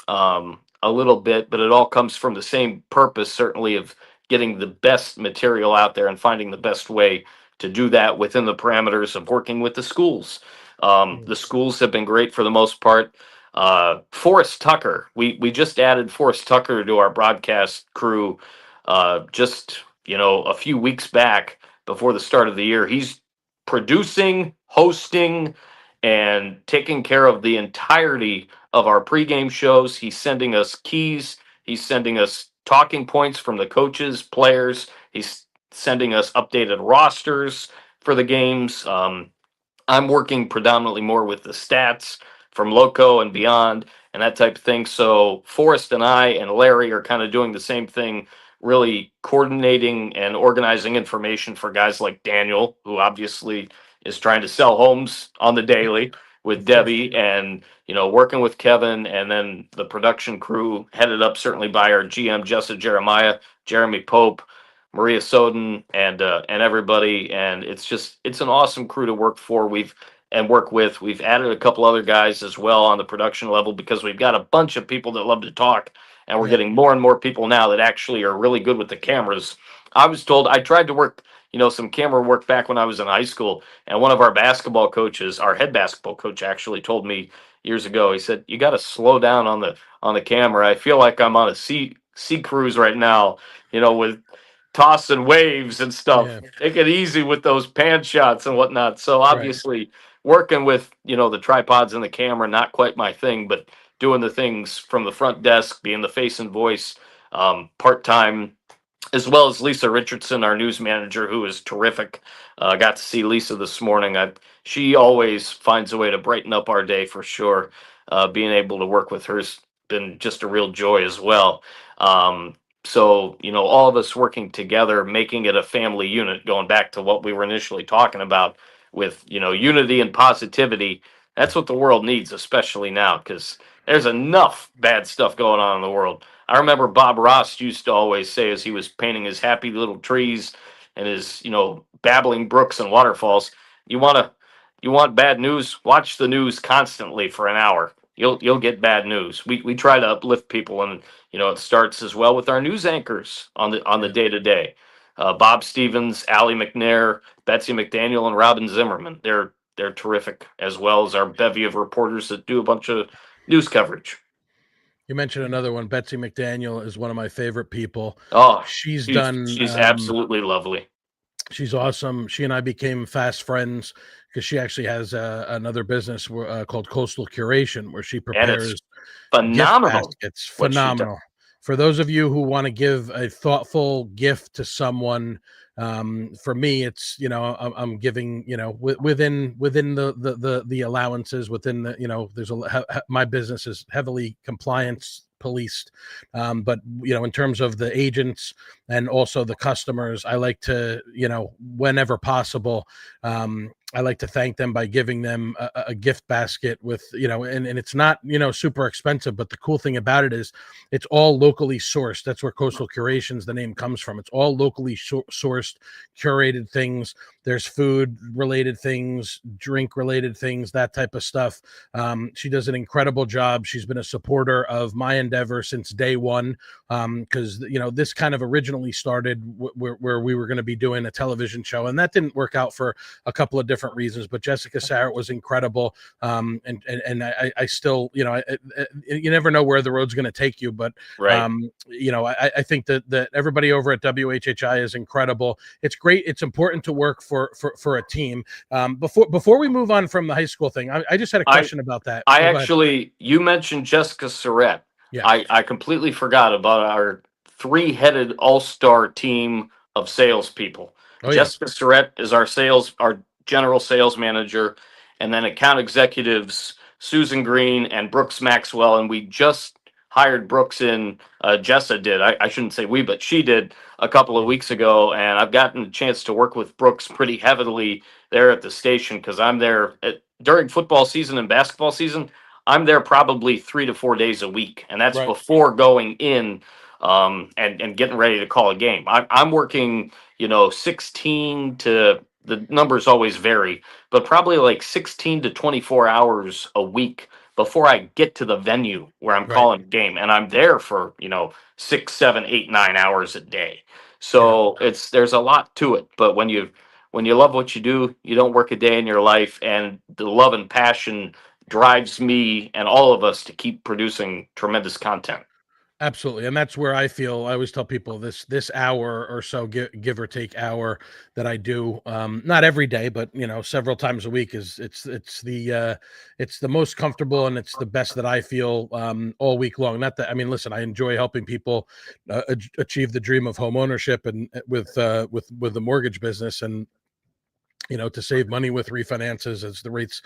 a little bit, but it all comes from the same purpose, certainly, of getting the best material out there and finding the best way to do that within the parameters of working with the schools. The schools have been great for the most part. Forrest Tucker, we just added Forrest Tucker to our broadcast crew just a few weeks back before the start of the year. He's producing, hosting, and taking care of the entirety of our pregame shows. He's sending us keys. He's sending us talking points from the coaches, players. He's sending us updated rosters for the games. I'm working predominantly more with the stats from Lowco and beyond and that type of thing. So Forrest and I and Larry are kind of doing the same thing, really coordinating and organizing information for guys like Daniel, who obviously is trying to sell homes on the daily with Of course. Debbie, and working with Kevin, and then the production crew headed up certainly by our GM Jessa Jeremiah, Jeremy Pope, Maria Soden, and everybody. And it's an awesome crew to work for. Work with. We've added a couple other guys as well on the production level because we've got a bunch of people that love to talk, and we're Yeah. getting more and more people now that actually are really good with the cameras. I was told I tried to work, some camera work back when I was in high school, and one of our basketball coaches, our head basketball coach, actually told me years ago. He said, "You got to slow down on the camera. I feel like I'm on a sea cruise right now, with toss and waves and stuff. Yeah. Take it easy with those pan shots and whatnot." So Right. obviously, working with the tripods and the camera, not quite my thing, but doing the things from the front desk, being the face and voice, part time, as well as Lisa Richardson, our news manager, who is terrific. Got to see Lisa this morning. She always finds a way to brighten up our day for sure. Being able to work with her's been just a real joy as well. So, all of us working together, making it a family unit, going back to what we were initially talking about with, unity and positivity. That's what the world needs, especially now, because there's enough bad stuff going on in the world. I remember Bob Ross used to always say, as he was painting his happy little trees and his, babbling brooks and waterfalls, you want bad news? Watch the news constantly for an hour. You'll get bad news. We try to uplift people, and it starts as well with our news anchors on the Yeah. day to day. Bob Stevens, Allie McNair, Betsy McDaniel, and Robin Zimmerman. They're terrific, as well as our bevy of reporters that do a bunch of news coverage. You mentioned another one. Betsy McDaniel is one of my favorite people. Oh, She's done. she's absolutely lovely. She's awesome. She and I became fast friends because she actually has another business called Coastal Curation, where she And it's prepares gift phenomenal baskets. what she does. Phenomenal. For those of you who want to give a thoughtful gift to someone, for me, it's I'm giving within the allowances, within the there's my business is heavily compliance policed, but in terms of the agents and also the customers, I like to whenever possible, I like to thank them by giving them a gift basket with, and it's not, super expensive, but the cool thing about it is it's all locally sourced. That's where Coastal Curations, the name, comes from. It's all locally sourced, curated things. There's food related things, drink related things, that type of stuff. She does an incredible job. She's been a supporter of my endeavor since day one, because this kind of originally started where we were going to be doing a television show, and that didn't work out for a couple of different different reasons, but Jessica Sarrett was incredible. And I still, you never know where the road's going to take you, but Right. I think that everybody over at WHHI is incredible. It's great. It's important to work for a team. Before we move on from the high school thing, I just had a question about that. I Oh, go ahead. actually, you mentioned Jessica Surrett. Yeah. I completely forgot about our three-headed all-star team of salespeople. Oh, yeah. Jessica Surrett is our general sales manager, and then account executives Susan Green and Brooks Maxwell. And we just hired Brooks in. Jessa did. I shouldn't say we, but she did a couple of weeks ago, and I've gotten a chance to work with Brooks pretty heavily there at the station because I'm there during football season and basketball season. I'm there probably 3 to 4 days a week, and that's Right. before going in and getting ready to call a game. I'm working, 16 to the numbers always vary, but probably like 16 to 24 hours a week before I get to the venue where I'm Right. calling a game, and I'm there for 6, 7, 8, 9 hours a day. Yeah. So there's a lot to it, but when you love what you do, you don't work a day in your life, and the love and passion drives me and all of us to keep producing tremendous content. Absolutely, and that's where I feel. I always tell people this hour or so, give or take hour, that I do, not every day, but several times a week, is it's the most comfortable, and it's the best that I feel all week long. Not that, I mean, listen, I enjoy helping people achieve the dream of home ownership, and with the mortgage business, and to save money with refinances as the rates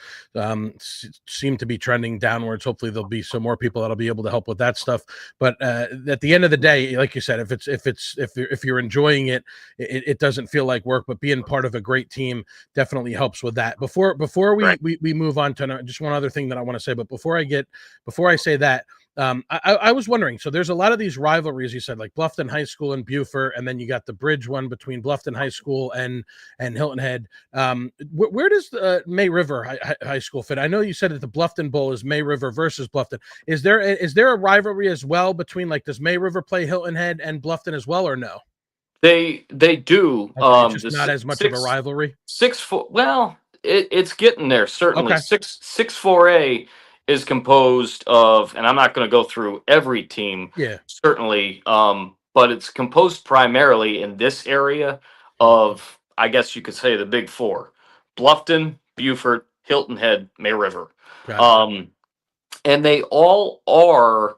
seem to be trending downwards. Hopefully there'll be some more people that'll be able to help with that stuff. But at the end of the day, like you said, if you're enjoying it, it doesn't feel like work. But being part of a great team definitely helps with that. Before Right. we move on to just one other thing that I want to say, but before I say that, I was wondering, so there's a lot of these rivalries, you said, like Bluffton High School and Beaufort, and then you got the bridge one between Bluffton High School and Hilton Head. Where does the May River High School fit? I know you said that the Bluffton Bowl is May River versus Bluffton. Is there a rivalry as well between, like, does May River play Hilton Head and Bluffton as well, or no? They do. Okay, it's just The not as much of a rivalry. 6 4. Well, it's getting there. Certainly, Okay. 6 4A is composed of, and I'm not going to go through every team. Yeah. Certainly, but it's composed primarily in this area of, I guess you could say, the big four: Bluffton, Beaufort, Hilton Head, May River. Got it. Um, and they all are,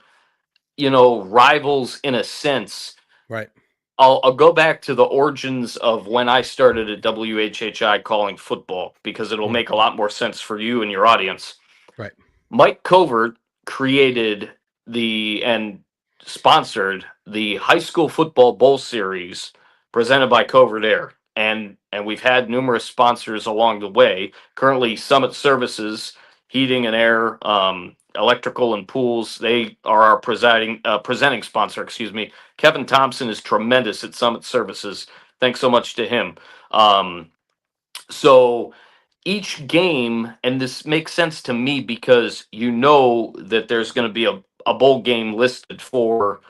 rivals in a sense. Right. I'll go back to the origins of when I started at WHHI calling football, because it'll Mm. make a lot more sense for you and your audience. Right. Mike Covert created and sponsored the High School Football Bowl Series presented by Covert Air. And we've had numerous sponsors along the way. Currently, Summit Services, Heating and Air, Electrical and Pools, they are our presenting sponsor, excuse me. Kevin Thompson is tremendous at Summit Services. Thanks so much to him. So each game, and this makes sense to me because that there's going to be a bowl game listed for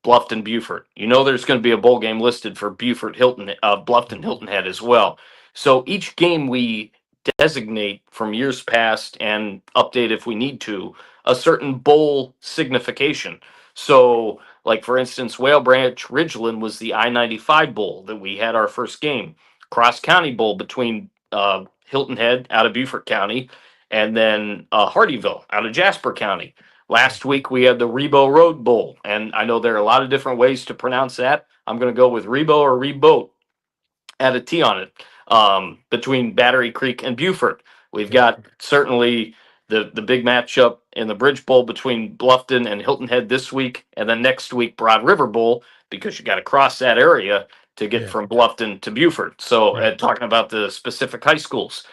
Bluffton Beaufort. There's going to be a bowl game listed for Beaufort Hilton, Bluffton Hilton Head as well. So each game we designate from years past and update if we need to a certain bowl signification. So, like for instance, Whale Branch Ridgeland was the I-95 Bowl that we had our first game. Cross County Bowl between Hilton Head out of Beaufort County, and then Hardyville out of Jasper County. Last week we had the Rebo Road Bowl, and I know there are a lot of different ways to pronounce that. I'm going to go with Rebo or Reboat. Add a T on it. Between Battery Creek and Beaufort, we've got certainly the big matchup in the Bridge Bowl between Bluffton and Hilton Head this week, and then next week Broad River Bowl, because you got to cross that area to get from Bluffton to Beaufort. So, talking about the specific high schools.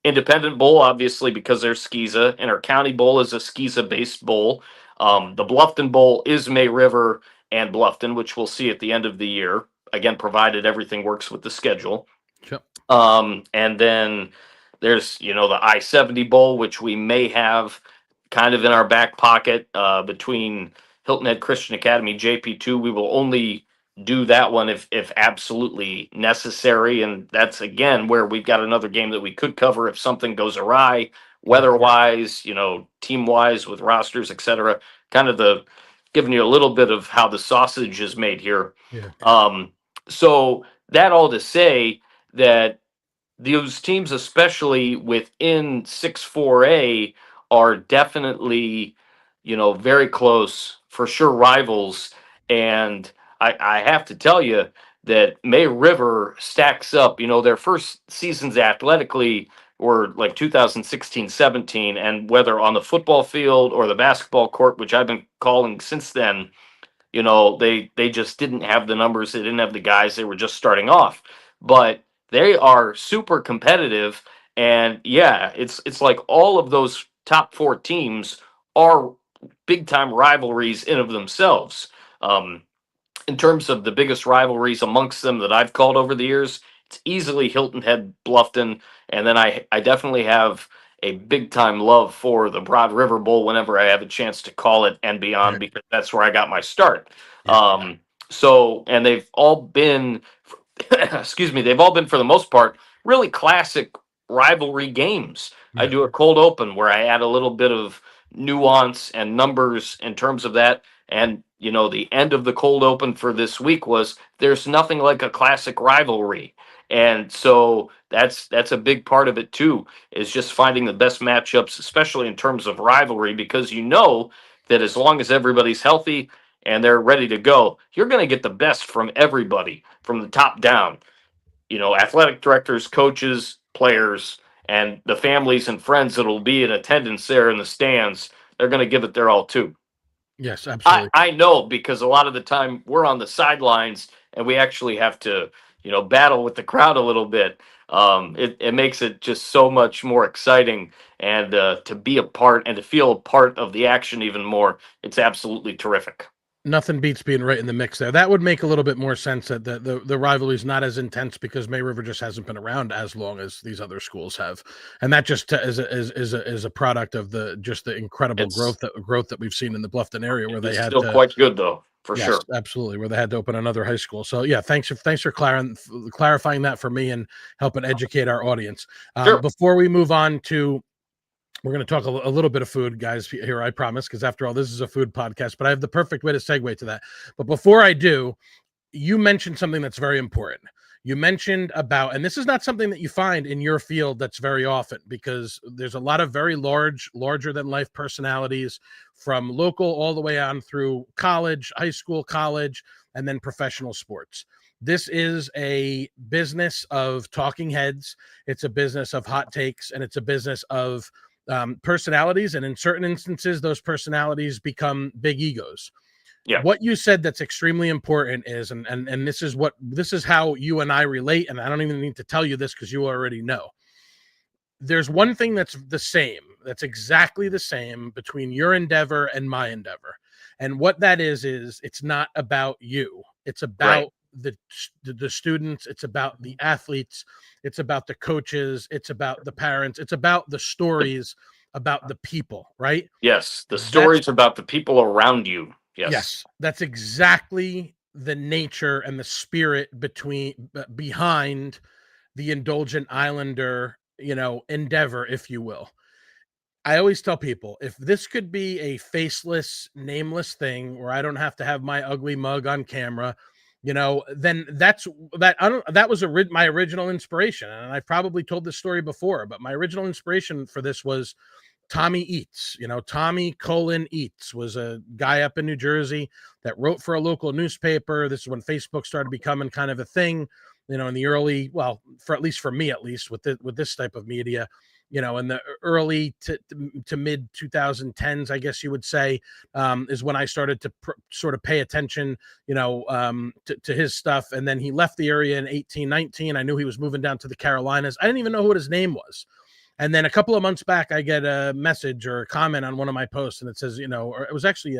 Independent Bowl, obviously, because they're SCISA, and our County Bowl is a SCISA-based bowl. The Bluffton Bowl is May River and Bluffton, which we'll see at the end of the year. Again, provided everything works with the schedule. Sure. And then there's, the I-70 Bowl, which we may have kind of in our back pocket between Hilton Head Christian Academy, JP2. We will only do that one if absolutely necessary. And that's again where we've got another game that we could cover if something goes awry, Yeah, weather wise, team wise with rosters, etc. Kind of the giving you a little bit of how the sausage is made here. yeah, So that all to say that those teams, especially within 6-4A, are definitely, very close, for sure rivals. And I have to tell you that May River stacks up, their first seasons athletically were like 2016-17, and whether on the football field or the basketball court, which I've been calling since then, they just didn't have the numbers, they didn't have the guys, they were just starting off. But they are super competitive, and yeah, it's like all of those top four teams are big time rivalries in of themselves. Um, in terms of the biggest rivalries amongst them that I've called over the years, it's easily Hilton Head, Bluffton, and then I definitely have a big time love for the Broad River Bowl whenever I have a chance to call it and beyond, yeah, because that's where I got my start. yeah, And they've all been, excuse me, they've all been for the most part really classic rivalry games. I yeah. do a cold open where I add a little bit of nuance and numbers in terms of that. And the end of the cold open for this week was there's nothing like a classic rivalry. And so that's a big part of it too, is just finding the best matchups, especially in terms of rivalry, because that as long as everybody's healthy and they're ready to go, you're going to get the best from everybody from the top down. Athletic directors, coaches, players, and the families and friends that will be in attendance there in the stands. They're going to give it their all too. Yes, I, absolutely. I know, because a lot of the time we're on the sidelines and we actually have to, battle with the crowd a little bit. It makes it just so much more exciting, and to be a part and to feel a part of the action even more. It's absolutely terrific. Nothing beats being right in the mix there. That would make a little bit more sense that the rivalry is not as intense because May River just hasn't been around as long as these other schools have, and that just is a product of the incredible It's growth that we've seen in the Bluffton area where they it's had still to. quite good though, for Yes, sure. absolutely. Where they had to open another high school. So yeah, thanks for clarifying that for me and helping educate our audience. Sure. Before we move on to, we're going to talk a little bit of food, guys. Here, I promise, because after all, this is a food podcast. But I have the perfect way to segue to that. But before I do, you mentioned something that's very important. You mentioned about, and this is not something that you find in your field that's very often, because there's a lot of very larger than life personalities from local all the way on through college, high school, college, and then professional sports. This is a business of talking heads. It's a business of hot takes, and it's a business of personalities. And in certain instances, those personalities become big egos. Yeah. What you said that's extremely important is, and this is how you and I relate, and I don't even need to tell you this because you already know. There's one thing that's exactly the same between your endeavor and my endeavor. And what that is it's not about you. It's Right. about the students, it's about the athletes, it's about the coaches, it's about the parents, it's about the stories, about the people, right? Yes. The That's stories about the people around you. Yes. Yes, that's exactly the nature and the spirit behind the Indulgent Islander, endeavor, if you will. I always tell people, if this could be a faceless, nameless thing where I don't have to have my ugly mug on camera, then that was my original inspiration. And I probably told this story before, but my original inspiration for this was Tommy Eats. Tommy Colin Eats was a guy up in New Jersey that wrote for a local newspaper. This is when Facebook started becoming kind of a thing, in the early, well, for me at least, with this type of media, in the early to mid 2010s, I guess you would say, is when I started to sort of pay attention, to his stuff. And then he left the area in 1819. I knew he was moving down to the Carolinas. I didn't even know what his name was. And then a couple of months back, I get a message or a comment on one of my posts, and it says, or it was actually,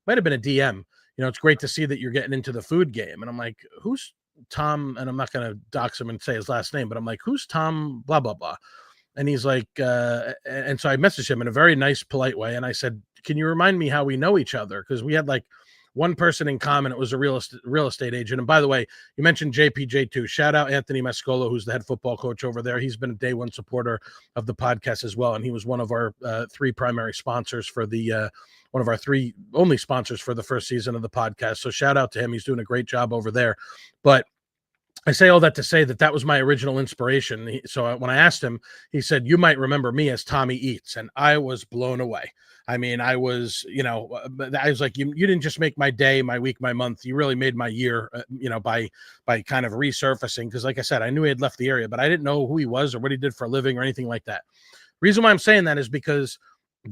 might have been a DM. It's great to see that you're getting into the food game. And I'm like, who's Tom? And I'm not going to dox him and say his last name, but I'm like, who's Tom? Blah blah blah. And he's like, and so I messaged him in a very nice, polite way, and I said, can you remind me how we know each other? Because we had like one person in common. It was a real estate agent. And by the way, you mentioned JPJ too. Shout out Anthony Mascolo, who's the head football coach over there. He's been a day one supporter of the podcast as well, and he was one of our three primary sponsors for the one of our three only sponsors for the first season of the podcast. So shout out to him. He's doing a great job over there. But I say all that to say that was my original inspiration. So when I asked him, he said, "You might remember me as Tommy Eats." And I was blown away. I mean, I was like, you didn't just make my day, my week, my month. You really made my year, by kind of resurfacing. Because like I said, I knew he had left the area, but I didn't know who he was or what he did for a living or anything like that. Reason why I'm saying that is because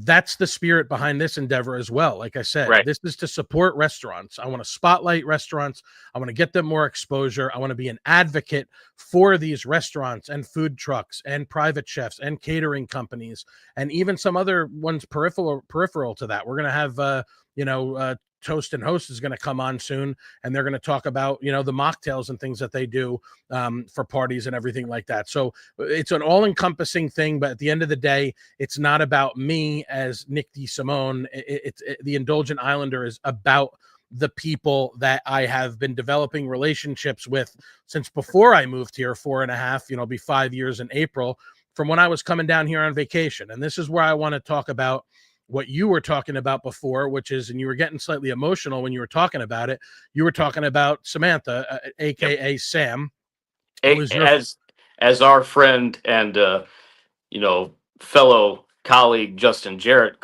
that's the spirit behind this endeavor as well. Like I said, Right. This is to support restaurants. I want to spotlight restaurants. I want to get them more exposure. I want to be an advocate for these restaurants and food trucks and private chefs and catering companies and even some other ones peripheral to that. We're going to have, Toast and Host is going to come on soon, and they're going to talk about, the mocktails and things that they do for parties and everything like that. So it's an all-encompassing thing, but at the end of the day, it's not about me as Nick DeSimone. The Indulgent Islander is about the people that I have been developing relationships with since before I moved here, 4.5, it'll be 5 years in April, from when I was coming down here on vacation. And this is where I want to talk about what you were talking about before, which is, and you were getting slightly emotional when you were talking about it. You were talking about Samantha, aka Yep. Sam, As our friend and fellow colleague Justin Jarrett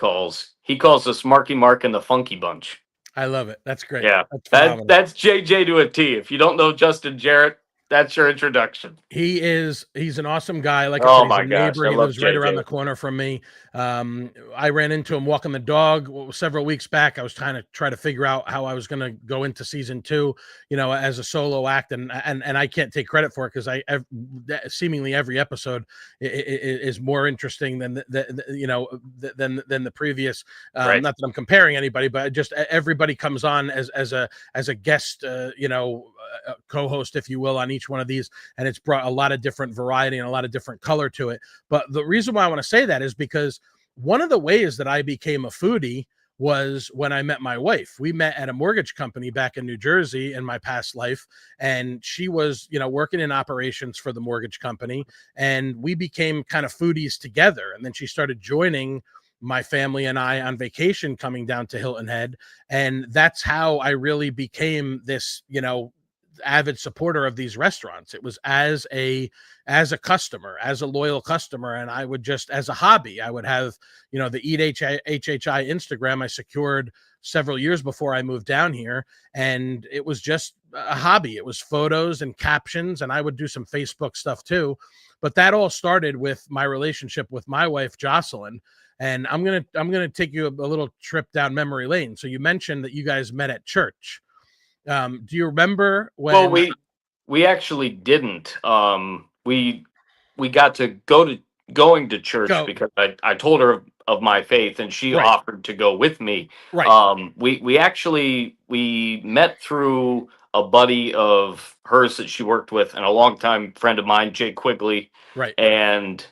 he calls us Marky Mark and the Funky Bunch. I love it. That's great. Yeah, That's phenomenal. that's JJ to a T. If you don't know Justin Jarrett, that's your introduction. He's an awesome guy. Like I said, he's a neighbor. He lives right around the corner from me. I ran into him walking the dog several weeks back. I was trying to figure out how I was going to go into season 2, as a solo act, and I can't take credit for it because seemingly every episode is more interesting than the previous. Right. Not that I'm comparing anybody, but just everybody comes on as a guest, co-host, if you will, on each one of these, and it's brought a lot of different variety and a lot of different color to it. But the reason why I want to say that is because one of the ways that I became a foodie was when I met my wife. We met at a mortgage company back in New Jersey in my past life, and she was, working in operations for the mortgage company, and we became kind of foodies together. And then she started joining my family and I on vacation coming down to Hilton Head, and that's how I really became this, avid supporter of these restaurants. It was as a customer, as a loyal customer, and I would just, as a hobby, I would have, the Eat HHI Instagram I secured several years before I moved down here, and it was just a hobby. It was photos and captions, and I would do some Facebook stuff too. But that all started with my relationship with my wife, Jocelyn. And I'm gonna take you a little trip down memory lane. So you mentioned that you guys met at church. Do you remember when? Well, we actually didn't. We got to going to church because I told her of my faith, and she offered to go with me. Right. We met through a buddy of hers that she worked with, and a longtime friend of mine, Jay Quigley. Right. And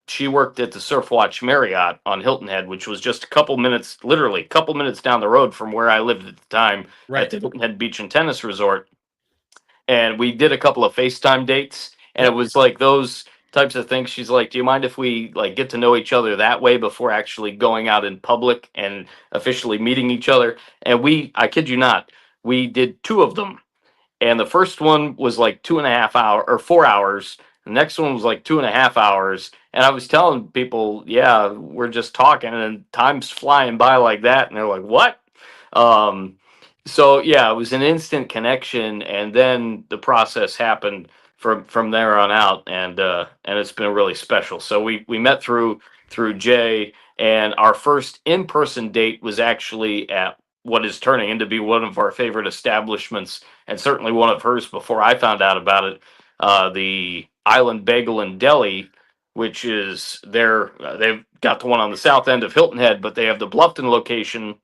she worked at the Surfwatch Marriott on Hilton Head, which was just literally a couple minutes down the road from where I lived at the time, at the Hilton Head Beach and Tennis Resort. And we did a couple of FaceTime dates, and it was like those types of things. She's like, "Do you mind if we get to know each other that way before actually going out in public and officially meeting each other?" And I kid you not, we did 2 of them. And the first one was like 2.5 hours or 4 hours. The next one was like 2.5 hours. And I was telling people, yeah, we're just talking, and time's flying by like that. And they're like, what? So yeah, it was an instant connection. And then the process happened from there on out. And it's been really special. So we met through Jay, and our first in-person date was actually at what is turning into be one of our favorite establishments, and certainly one of hers before I found out about it, the Island Bagel and Deli, which is they've got the one on the south end of Hilton Head, but they have the Bluffton location,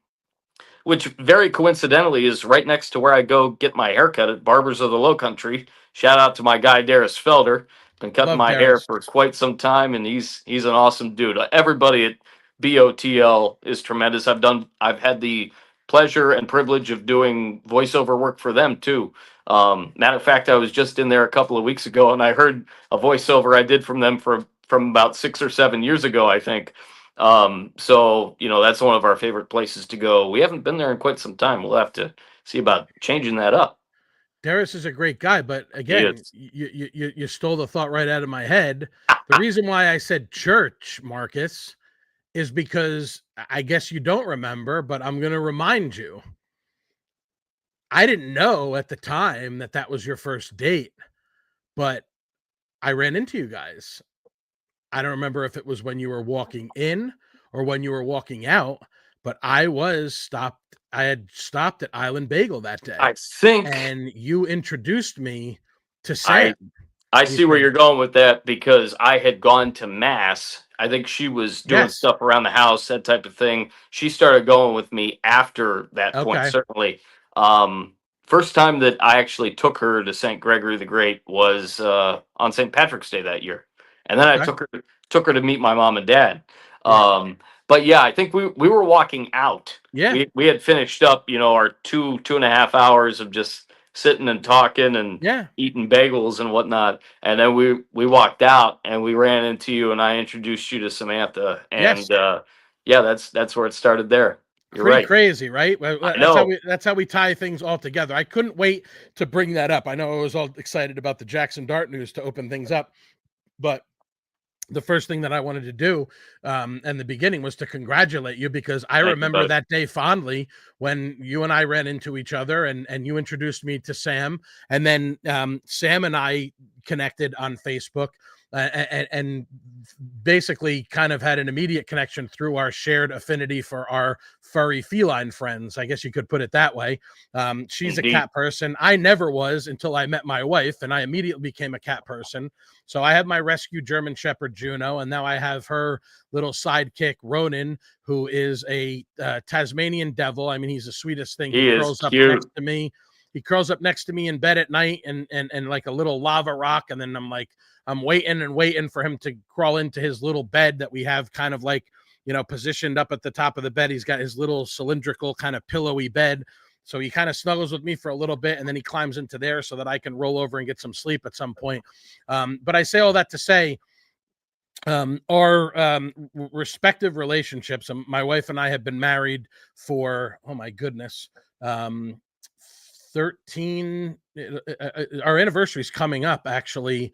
which very coincidentally is right next to where I go get my haircut at Barbers of the Low Country. Shout out to my guy Darius Felder. Been cutting my hair for quite some time, and he's an awesome dude. Everybody at BOTL is tremendous. I've had the pleasure and privilege of doing voiceover work for them too. Matter of fact, I was just in there a couple of weeks ago, and I heard a voiceover I did from them from about 6 or 7 years ago, I think. So that's one of our favorite places to go. We haven't been there in quite some time. We'll have to see about changing that up. Darius is a great guy, but He again, is. you stole the thought right out of my head. The reason why I said church, Marcus, is because I guess you don't remember, but I'm going to remind you. I didn't know at the time that that was your first date, but I ran into you guys. I don't remember if it was when you were walking in or when you were walking out, but I had stopped at Island Bagel that day, I think and you introduced me to Sam. I I You see where said, you're going with that because I had gone to mass. I think she was doing yes. stuff around the house, that type of thing. She started going with me after that point, Okay. certainly. Um, First time that I actually took her to St. Gregory the Great was on St. Patrick's Day that year. And then I Okay. took her to meet my mom and dad. Right. But yeah, I think we were walking out. Yeah. We had finished up, our 2.5 hours of just sitting and talking and Yeah. eating bagels and whatnot. And then we walked out and we ran into you and I introduced you to Samantha. Yes. And yeah, that's where it started there. You're Pretty right. crazy, right? Well, I know. that's how we tie things all together. I couldn't wait to bring that up. I know I was all excited about the Jackson Dart news to open things up, but the first thing that I wanted to do in the beginning was to congratulate you, because I Thank you, remember bud. that day fondly when you and I ran into each other, and you introduced me to Sam, and then Sam and I connected on Facebook, and basically kind of had an immediate connection through our shared affinity for our furry feline friends. I guess you could put it that way. She's a Indeed. cat person. I never was until I met my wife, and I immediately became a cat person. So I have my rescue German Shepherd Juno, and now I have her little sidekick Ronan, who is a Tasmanian devil. I mean, he's the sweetest thing. He He is curls up next cute. to me. He curls up next to me in bed at night, and like a little lava rock. And then I'm waiting and waiting for him to crawl into his little bed that we have kind of like, positioned up at the top of the bed. He's got his little cylindrical kind of pillowy bed. So he kind of snuggles with me for a little bit, and then he climbs into there so that I can roll over and get some sleep at some point. But I say all that to say, our respective relationships. My wife and I have been married for, oh my goodness, 13. Our anniversary is coming up actually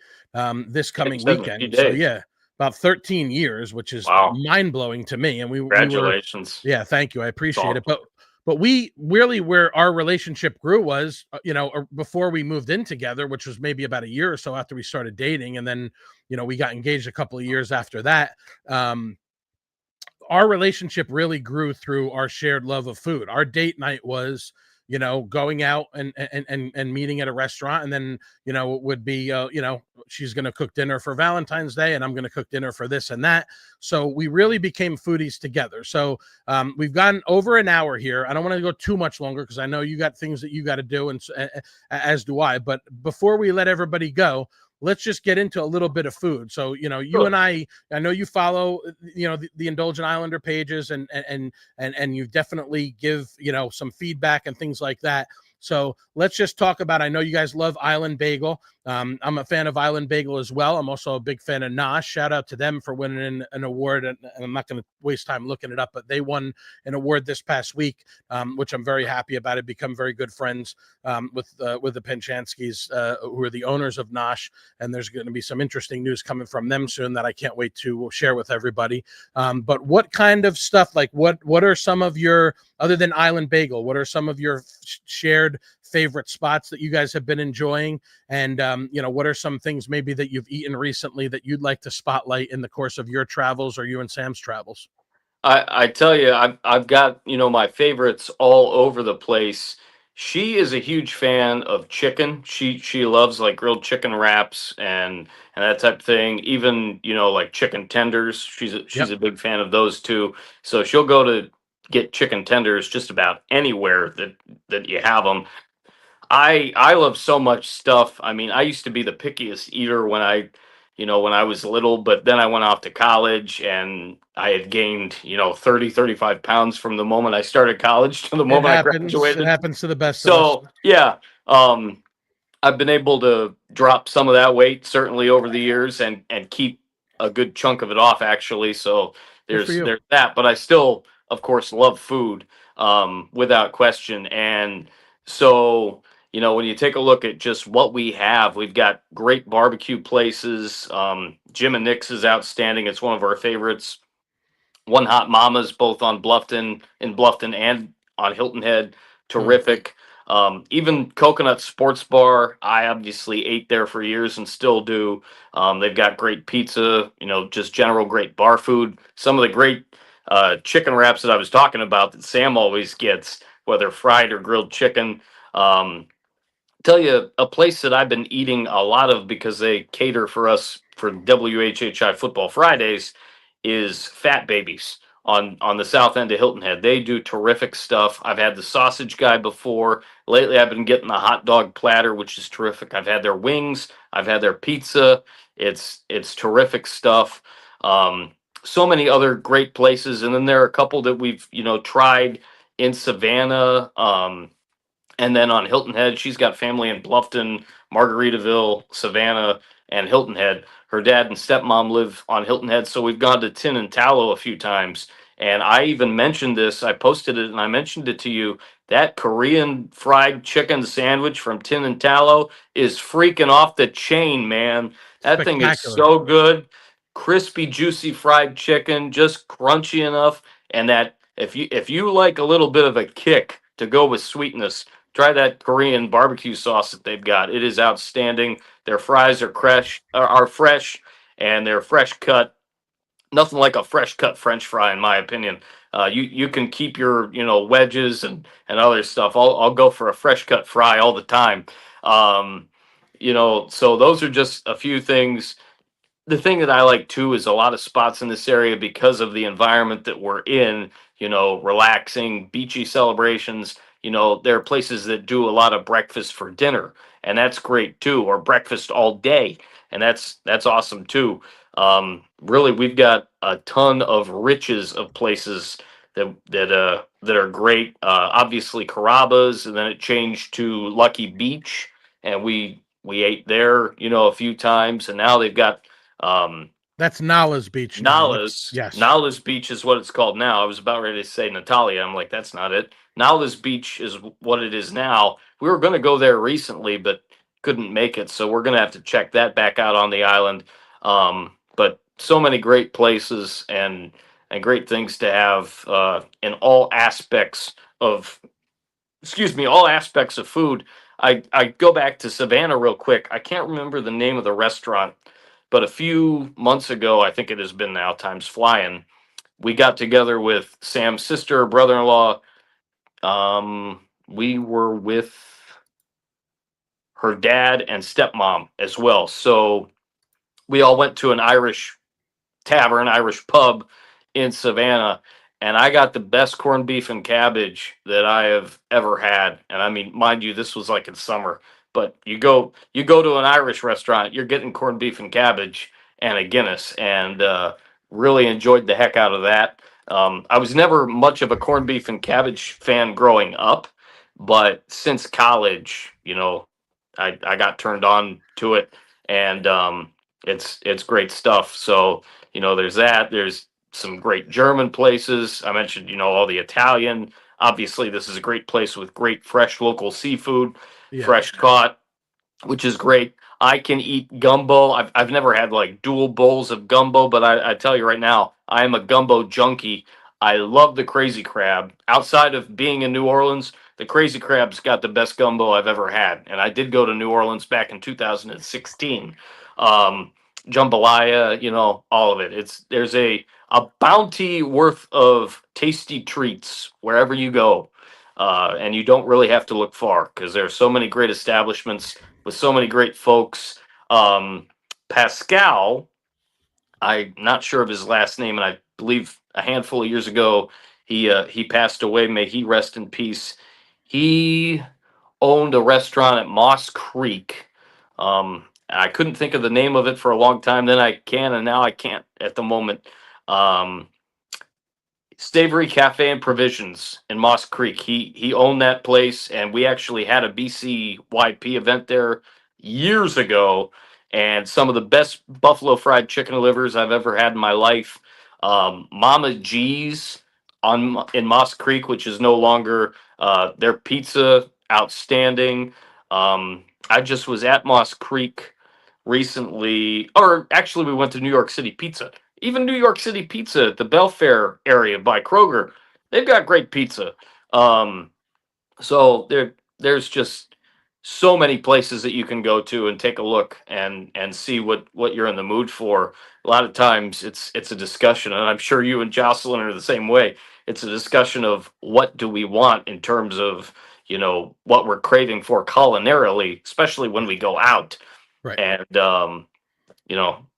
this coming 50 weekend. So days. yeah, about 13 years, which is Wow. mind blowing to me. And we were, Congratulations. yeah, thank you, I It's appreciate it. awesome. But we really, where our relationship grew was, before we moved in together, which was maybe about a year or so after we started dating. And then, we got engaged a couple of years after that. Our relationship really grew through our shared love of food. Our date night was, going out and meeting at a restaurant. And then, it would be, she's going to cook dinner for Valentine's Day and I'm going to cook dinner for this and that. So we really became foodies together. So we've gone over an hour here. I don't want to go too much longer because I know you got things that you got to do, and as do I. But before we let everybody go, let's just get into a little bit of food. So, you and I know you follow, the Indulgent Islander pages, and you definitely give, some feedback and things like that. So let's just talk about, I know you guys love Island Bagel. I'm a fan of Island Bagel as well. I'm also a big fan of Nosh. Shout out to them for winning an award. And I'm not going to waste time looking it up, but they won an award this past week, which I'm very happy about. It become very good friends with the Penchanskis, who are the owners of Nosh. And there's going to be some interesting news coming from them soon that I can't wait to share with everybody. But what kind of stuff, like what are some of your, other than Island Bagel, what are some of your shared favorite spots that you guys have been enjoying? And, what are some things maybe that you've eaten recently that you'd like to spotlight in the course of your travels or you and Sam's travels? I tell you, I've got, my favorites all over the place. She is a huge fan of chicken. She loves like grilled chicken wraps and that type of thing. Even, like chicken tenders. She's Yep. a big fan of those too. So she'll go to get chicken tenders just about anywhere that you have them. I love so much stuff. I mean, I used to be the pickiest eater when I when I was little, but then I went off to college and I had gained, 30, 35 pounds from the moment I started college to the It moment I happens. It graduated. happens to the best of us. So, yeah, I've been able to drop some of that weight certainly over the years and keep a good chunk of it off actually. So Good for you. there's that, but I still, of course, love food without question. And so when you take a look at just what we have, we've got great barbecue places. Jim and Nick's is outstanding. It's one of our favorites. One Hot Mamas, both on Bluffton and on Hilton Head, Mm. terrific. Even Coconut Sports Bar, I obviously ate there for years and still do. They've got great pizza, just general great bar food. Some of the great chicken wraps that I was talking about that Sam always gets, whether fried or grilled chicken. Tell you a place that I've been eating a lot of because they cater for us for WHHI Football Fridays is Fat Babies on the south end of Hilton Head. They do terrific stuff. I've had the sausage guy before. Lately, I've been getting the hot dog platter, which is terrific. I've had their wings. I've had their pizza. It's terrific stuff. Um, so many other great places, and then there are a couple that we've tried in Savannah. And then on Hilton Head, she's got family in Bluffton, Margaritaville, Savannah, and Hilton Head. Her dad and stepmom live on Hilton Head, so we've gone to Tin and Tallow a few times. And I even mentioned this, I posted it and I mentioned it to you. That Korean fried chicken sandwich from Tin and Tallow is freaking off the chain, man. That thing is Spectacular. so good. Crispy, juicy fried chicken, just crunchy enough. And that if you like a little bit of a kick to go with sweetness, try that Korean barbecue sauce that they've got. It is outstanding. Their fries are fresh, and they're fresh cut. Nothing like a fresh cut French fry, in my opinion. You can keep your wedges and other stuff. I'll go for a fresh cut fry all the time. Um, so those are just a few things. The thing that I like too is a lot of spots in this area because of the environment that we're in, relaxing, beachy celebrations. There are places that do a lot of breakfast for dinner, and that's great too, or breakfast all day, and that's awesome too. Really, we've got a ton of riches of places that are great. Obviously, Carrabba's, and then it changed to Lucky Beach, and we ate there, a few times, and now they've got That's Nala's Beach now. Which Nala's. yes, Nala's Beach is what it's called now. I was about ready to say Natalia. I'm like, that's not it. Nala's Beach is what it is now. We were going to go there recently, but couldn't make it. So we're going to have to check that back out on the island. But so many great places and great things to have in all aspects of, excuse me, all aspects of food. I go back to Savannah real quick. I can't remember the name of the restaurant, but a few months ago, I think it has been now, time's flying. We got together with Sam's sister, brother-in-law. We were with her dad and stepmom as well. So we all went to an Irish tavern, Irish pub in Savannah, and I got the best corned beef and cabbage that I have ever had. And I mean, mind you, this was like in summer, but you go to an Irish restaurant, you're getting corned beef and cabbage and a Guinness, and really enjoyed the heck out of that. I was never much of a corned beef and cabbage fan growing up, but since college, I got turned on to it, and it's great stuff. So there's that. There's some great German places. I mentioned, all the Italian. Obviously, this is a great place with great fresh local seafood, yeah, fresh caught, which is great. I can eat gumbo. I've never had like dual bowls of gumbo, but I tell you right now, I am a gumbo junkie. I love the crazy crab. Outside of being in New Orleans, the crazy crab's got the best gumbo I've ever had. And I did go to New Orleans back in 2016. Um, Jambalaya, all of it. There's a bounty worth of tasty treats wherever you go. And you don't really have to look far because there are so many great establishments with so many great folks. Pascal, I'm not sure of his last name, and I believe a handful of years ago he passed away. May he rest in peace. He owned a restaurant at Moss Creek. I couldn't think of the name of it for a long time. Then I can, and now I can't at the moment. Um, Savory Cafe and Provisions in Moss Creek. He owned that place, and we actually had a BCYP event there years ago, and some of the best buffalo fried chicken livers I've ever had in my life. Mama G's in Moss Creek, which is no longer their pizza, outstanding. I just was at Moss Creek recently, or actually, we went to New York City Pizza. Even New York City Pizza at the Belfair area by Kroger, they've got great pizza. Um, so there's just so many places that you can go to and take a look and see what you're in the mood for. A lot of times it's a discussion, and I'm sure you and Jocelyn are the same way. It's a discussion of what do we want in terms of what we're craving for culinarily, especially when we go out. Right. And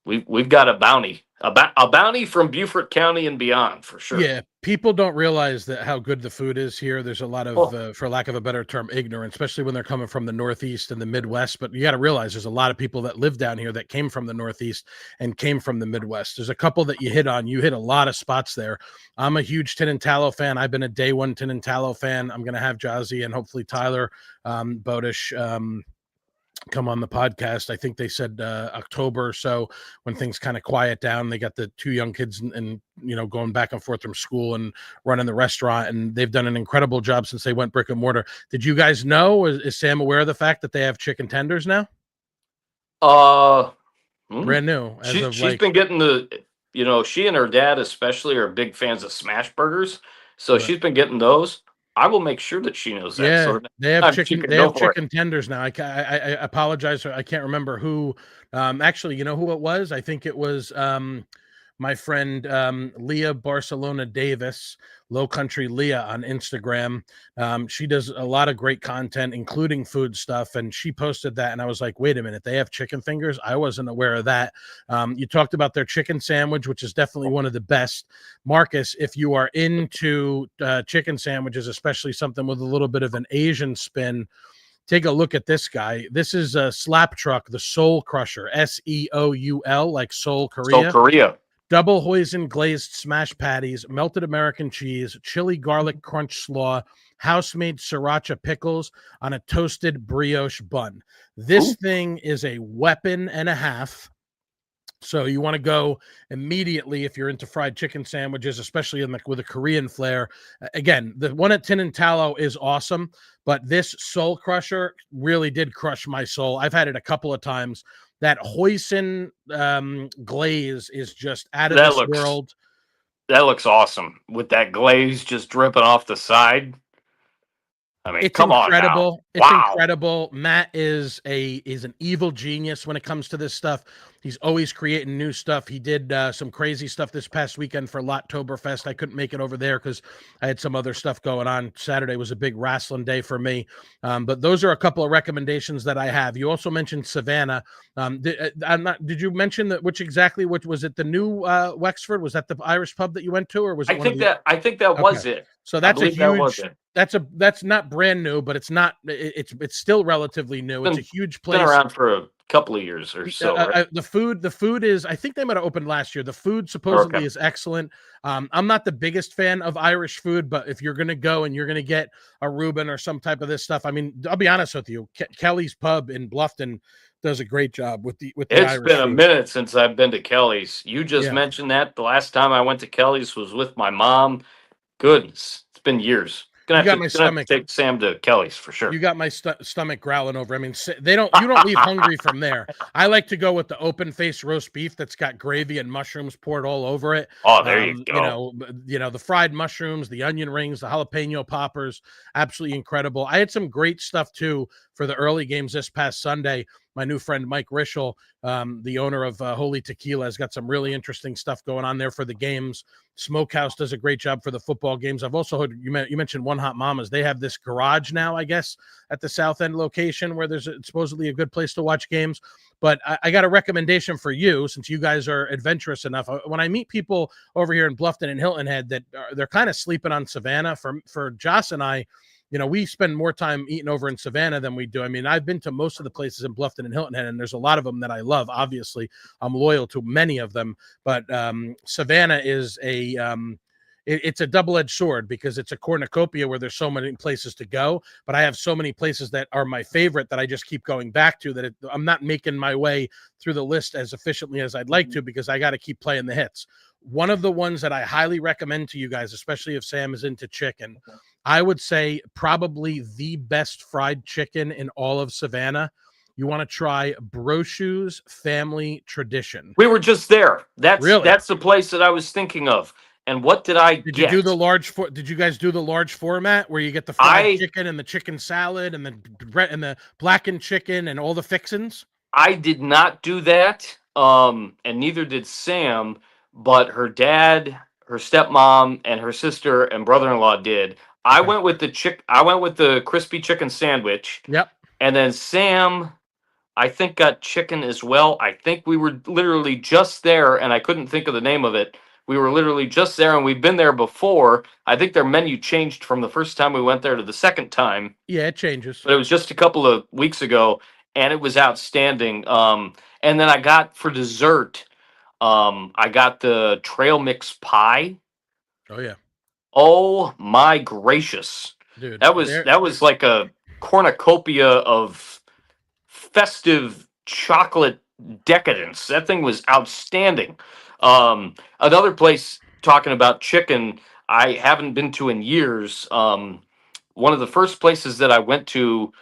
we've got a bounty, a bounty from Beaufort County and beyond for sure. Yeah, people don't realize that how good the food is here. There's a lot of, for lack of a better term, ignorance, especially when they're coming from the Northeast and the Midwest. But you got to realize there's a lot of people that live down here that came from the Northeast and came from the Midwest. There's a couple that you hit on. You hit a lot of spots there. I'm a huge Tin and Tallow fan. I've been a day one Tin and Tallow fan. I'm going to have Jazzy and hopefully Tyler Bodish come on the podcast. I think they said October or so, when things kind of quiet down. They got the two young kids and going back and forth from school and running the restaurant, and they've done an incredible job since they went brick and mortar. Did you guys know, is Sam aware of the fact that they have chicken tenders now? Brand new. She's been getting she and her dad especially are big fans of smash burgers, so right. She's been getting those. I will make sure that she knows that. Yeah, so they have chicken. They have chicken tenders now. I apologize. I can't remember who. Actually, you know who it was? I think it was my friend Leah Barcelona Davis, Low Country Leah on Instagram. She does a lot of great content, including food stuff, and she posted that, and I was like, wait a minute, they have chicken fingers? I wasn't aware of that. You talked about their chicken sandwich, which is definitely one of the best. Marcus, if you are into chicken sandwiches, especially something with a little bit of an Asian spin, take a look at this guy. This is a Slap Truck, the Soul Crusher, Seoul, like Seoul, Korea. Seoul, Korea. Double hoisin glazed smash patties, melted American cheese, chili garlic crunch slaw, house-made sriracha pickles on a toasted brioche bun. This thing is a weapon and a half. So you want to go immediately if you're into fried chicken sandwiches, especially with a Korean flair. Again, the one at Tin and Tallow is awesome, but this Soul Crusher really did crush my soul. I've had it a couple of times. That hoisin glaze is just out of this world. That looks awesome with that glaze just dripping off the side. I mean, it's incredible. It's incredible. Matt is an evil genius when it comes to this stuff. He's always creating new stuff. He did some crazy stuff this past weekend for Lottoberfest. I couldn't make it over there because I had some other stuff going on. Saturday was a big wrestling day for me. But those are a couple of recommendations that I have. You also mentioned Savannah. Did you mention that? Which was it? The new Wexford? Was that the Irish pub that you went to, or was it? I think that was it. So that's a huge. That's not brand new, but it's not. It's still relatively new. It's a huge place. Been around for a couple of years or so. Right? The food is. I think they might have opened last year. The food supposedly is excellent. I'm not the biggest fan of Irish food, but if you're gonna go and you're gonna get a Reuben or some type of this stuff, I mean, I'll be honest with you. Kelly's Pub in Bluffton does a great job with the Irish It's been a minute since I've been to Kelly's. You just mentioned that. The last time I went to Kelly's was with my mom. Goodness, it's been years. Gonna have to take Sam to Kelly's for sure. You got my stomach growling over. I mean, you don't leave hungry from there. I like to go with the open face roast beef that's got gravy and mushrooms poured all over it. Oh, there you go. The fried mushrooms, the onion rings, the jalapeno poppers, absolutely incredible. I had some great stuff too for the early games this past Sunday. My new friend Mike Rischel, the owner of Holy Tequila, has got some really interesting stuff going on there for the games. Smokehouse does a great job for the football games. I've also heard you mentioned One Hot Mamas. They have this garage now, I guess, at the South End location where there's supposedly a good place to watch games. But I got a recommendation for you, since you guys are adventurous enough. When I meet people over here in Bluffton and Hilton Head that they're kind of sleeping on Savannah, for Joss and I, we spend more time eating over in Savannah than we do. I mean, I've been to most of the places in Bluffton and Hilton Head, and there's a lot of them that I love. Obviously, I'm loyal to many of them, but Savannah is it's a double-edged sword because it's a cornucopia where there's so many places to go, but I have so many places that are my favorite that I just keep going back to that I'm not making my way through the list as efficiently as I'd like to because I got to keep playing the hits. One of the ones that I highly recommend to you guys, especially if Sam is into chicken, I would say probably the best fried chicken in all of Savannah. You want to try Brochu's Family Tradition. We were just there. That's the place that I was thinking of. And what did I get? Did you guys do the large format where you get the fried chicken and the chicken salad and the blackened chicken and all the fixins? I did not do that. And neither did Sam, but her dad, her stepmom, and her sister and brother-in-law did. Okay. I went with the crispy chicken sandwich. Yep. And then Sam, I think, got chicken as well. I think we were literally just there, and I couldn't think of the name of it. We were literally just there, and we've been there before. I think their menu changed from the first time we went there to the second time. Yeah, it changes. But it was just a couple of weeks ago, and it was outstanding. And then I got for dessert, I got the trail mix pie. Oh yeah. Oh my gracious, dude! That was like a cornucopia of festive chocolate decadence. That thing was outstanding. Another place, talking about chicken, I haven't been to in years. One of the first places that I went to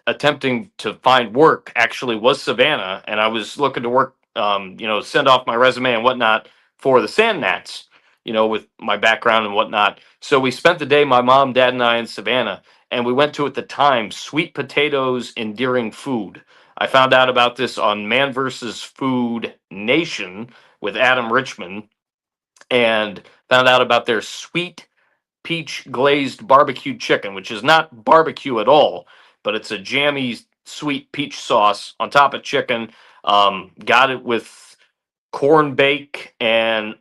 attempting to find work actually was Savannah, and I was looking to work, send off my resume and whatnot for the Sand Gnats, with my background and whatnot. So we spent the day, my mom, dad, and I, in Savannah, and we went to, at the time, Sweet Potatoes Endearing Food. I found out about this on Man vs. Food Nation with Adam Richman, and found out about their sweet peach glazed barbecued chicken, which is not barbecue at all, but it's a jammy sweet peach sauce on top of chicken. Got it with corn bake, and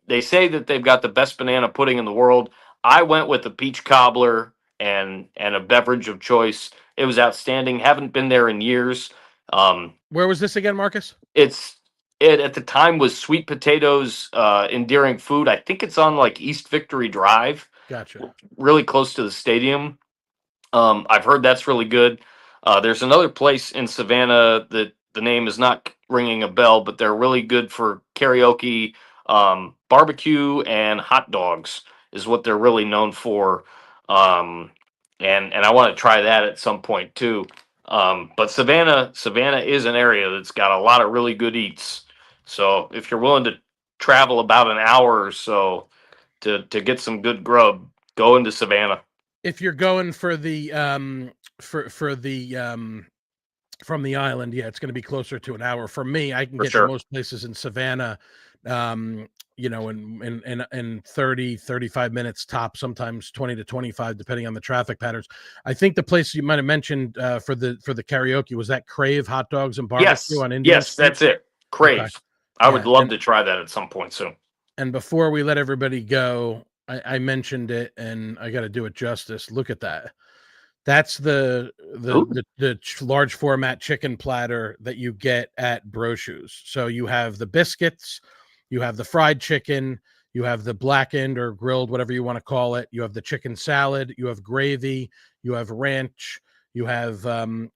they say that they've got the best banana pudding in the world. I went with the peach cobbler and a beverage of choice. It was outstanding. Haven't been there in years. Where was this again, Marcus? It at the time was Sweet Potatoes Endearing Food. I think it's on like East Victory Drive. Gotcha. Really close to the stadium. I've heard that's really good. There's another place in Savannah that the name is not ringing a bell, but they're really good for karaoke, barbecue, and hot dogs is what they're really known for. And I want to try that at some point too. But Savannah is an area that's got a lot of really good eats. So if you're willing to travel about an hour or so to get some good grub, go into Savannah. If you're going for the from the island, yeah, it's going to be closer to an hour. For me, I can get to most places in Savannah, in 30, 35 minutes top, sometimes 20 to 25, depending on the traffic patterns. I think the place you might have mentioned for the karaoke was that Crave Hot Dogs and Barbecue on Indian Street? That's it. Crave. Okay. I would love to try that at some point soon. And before we let everybody go, I mentioned it, and I got to do it justice. Look at that. That's the large format chicken platter that you get at Brochu's. So you have the biscuits, you have the fried chicken, you have the blackened or grilled, whatever you want to call it. You have the chicken salad, you have gravy, you have ranch, you have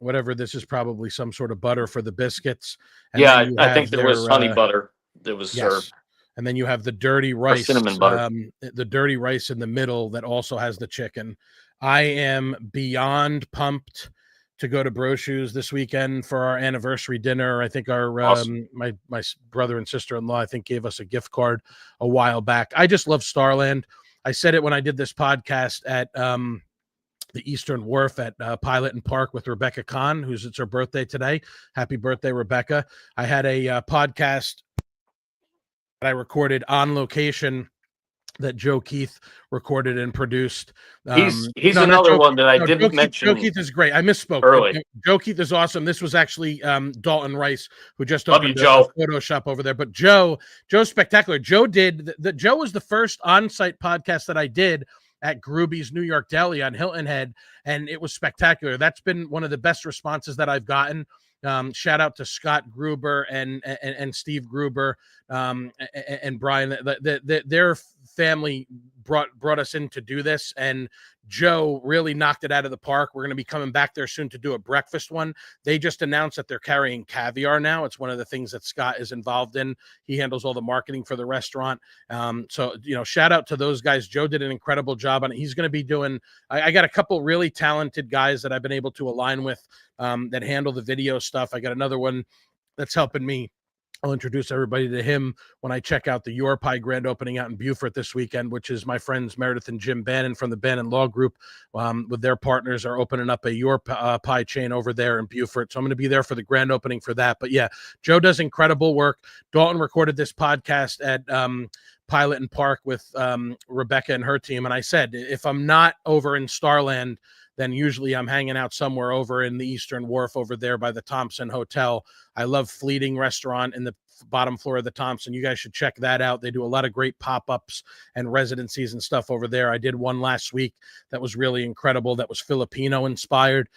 whatever, this is probably some sort of butter for the biscuits. And I think there was honey butter that was served. And then you have the dirty rice, cinnamon butter. The dirty rice in the middle that also has the chicken. I am beyond pumped to go to Brochu's this weekend for our anniversary dinner. I think our awesome. my brother and sister-in-law, I think, gave us a gift card a while back. I just love Starland. I said it when I did this podcast at the Eastern Wharf at Pilot and Park with Rebecca Kahn, it's her birthday today. Happy birthday, Rebecca. I had a podcast that I recorded on location that Joe Keith recorded and produced. He's another one that I didn't mention. Joe Keith is great. I misspoke. Early. Joe Keith is awesome. This was actually Dalton Rice, who just opened a photo shop over there. But Joe's spectacular. Joe was the first on-site podcast that I did at Grooby's New York Deli on Hilton Head, and it was spectacular. That's been one of the best responses that I've gotten. Shout out to Scott Gruber and Steve Gruber and Brian. Their family brought us in to do this, and Joe really knocked it out of the park. We're going to be coming back there soon to do a breakfast one. They just announced that they're carrying caviar now. It's one of the things that Scott is involved in. He handles all the marketing for the restaurant. So, shout out to those guys. Joe did an incredible job on it. He's going to be doing, I got a couple really talented guys that I've been able to align with that handle the video stuff. I got another one that's helping me. I'll introduce everybody to him when I check out the Your Pie grand opening out in Beaufort this weekend, which is my friends Meredith and Jim Bannon from the Bannon Law Group with their partners are opening up a Your Pie chain over there in Beaufort. So I'm going to be there for the grand opening for that. But yeah, Joe does incredible work. Dalton recorded this podcast at Pilot and Park with Rebecca and her team. And I said, if I'm not over in Starland, then usually I'm hanging out somewhere over in the Eastern Wharf over there by the Thompson Hotel. I love Fleeting Restaurant in the bottom floor of the Thompson. You guys should check that out. They do a lot of great pop-ups and residencies and stuff over there. I did one last week that was really incredible. That was Filipino inspired.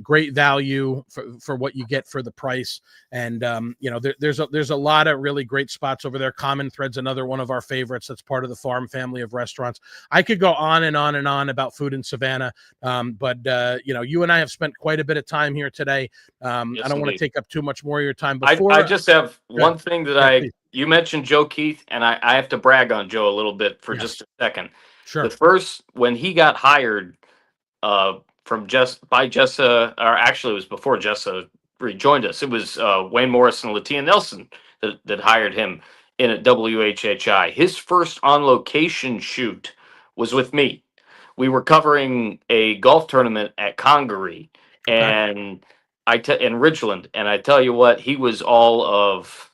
Great value for what you get for the price. And there's a lot of really great spots over there. Common Thread's another one of our favorites. That's part of the Farm family of restaurants. I could go on and on and on about food in Savannah. But you and I have spent quite a bit of time here today. Yes, I don't want to take up too much more of your time. I just have one thing that you mentioned Joe Keith, and I have to brag on Joe a little bit for just a second. Sure. The first, when he got hired by Jessa, or actually it was before Jessa rejoined us. It was Wayne Morris and Latia Nelson that hired him in at WHHI. His first on location shoot was with me. We were covering a golf tournament at Congaree and in Ridgeland, and I tell you what, he was all of,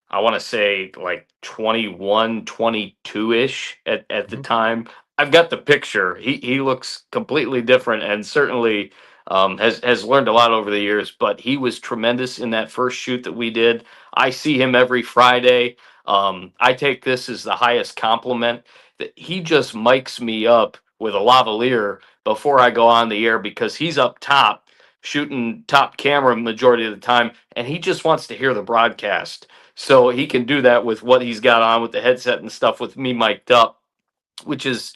I want to say like 21, 22-ish at the time. I've got the picture. He looks completely different and certainly has learned a lot over the years, but he was tremendous in that first shoot that we did. I see him every Friday. I take this as the highest compliment that he just mics me up with a lavalier before I go on the air because he's up top shooting top camera majority of the time, and he just wants to hear the broadcast. So he can do that with what he's got on with the headset and stuff with me mic'd up, which is,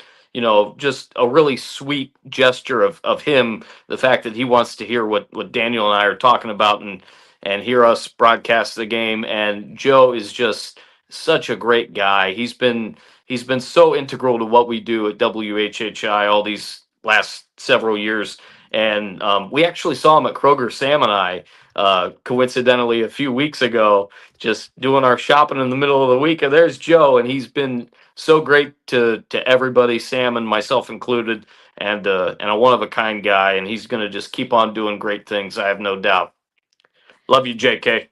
just a really sweet gesture of him, the fact that he wants to hear what Daniel and I are talking about and hear us broadcast the game. And Joe is just such a great guy. He's been so integral to what we do at WHHI all these last several years. And we actually saw him at Kroger Sam and I coincidentally a few weeks ago, just doing our shopping in the middle of the week. And there's Joe, and he's been so great to everybody, Sam and myself included, and a one-of-a-kind guy. And he's going to just keep on doing great things, I have no doubt. Love you, JK.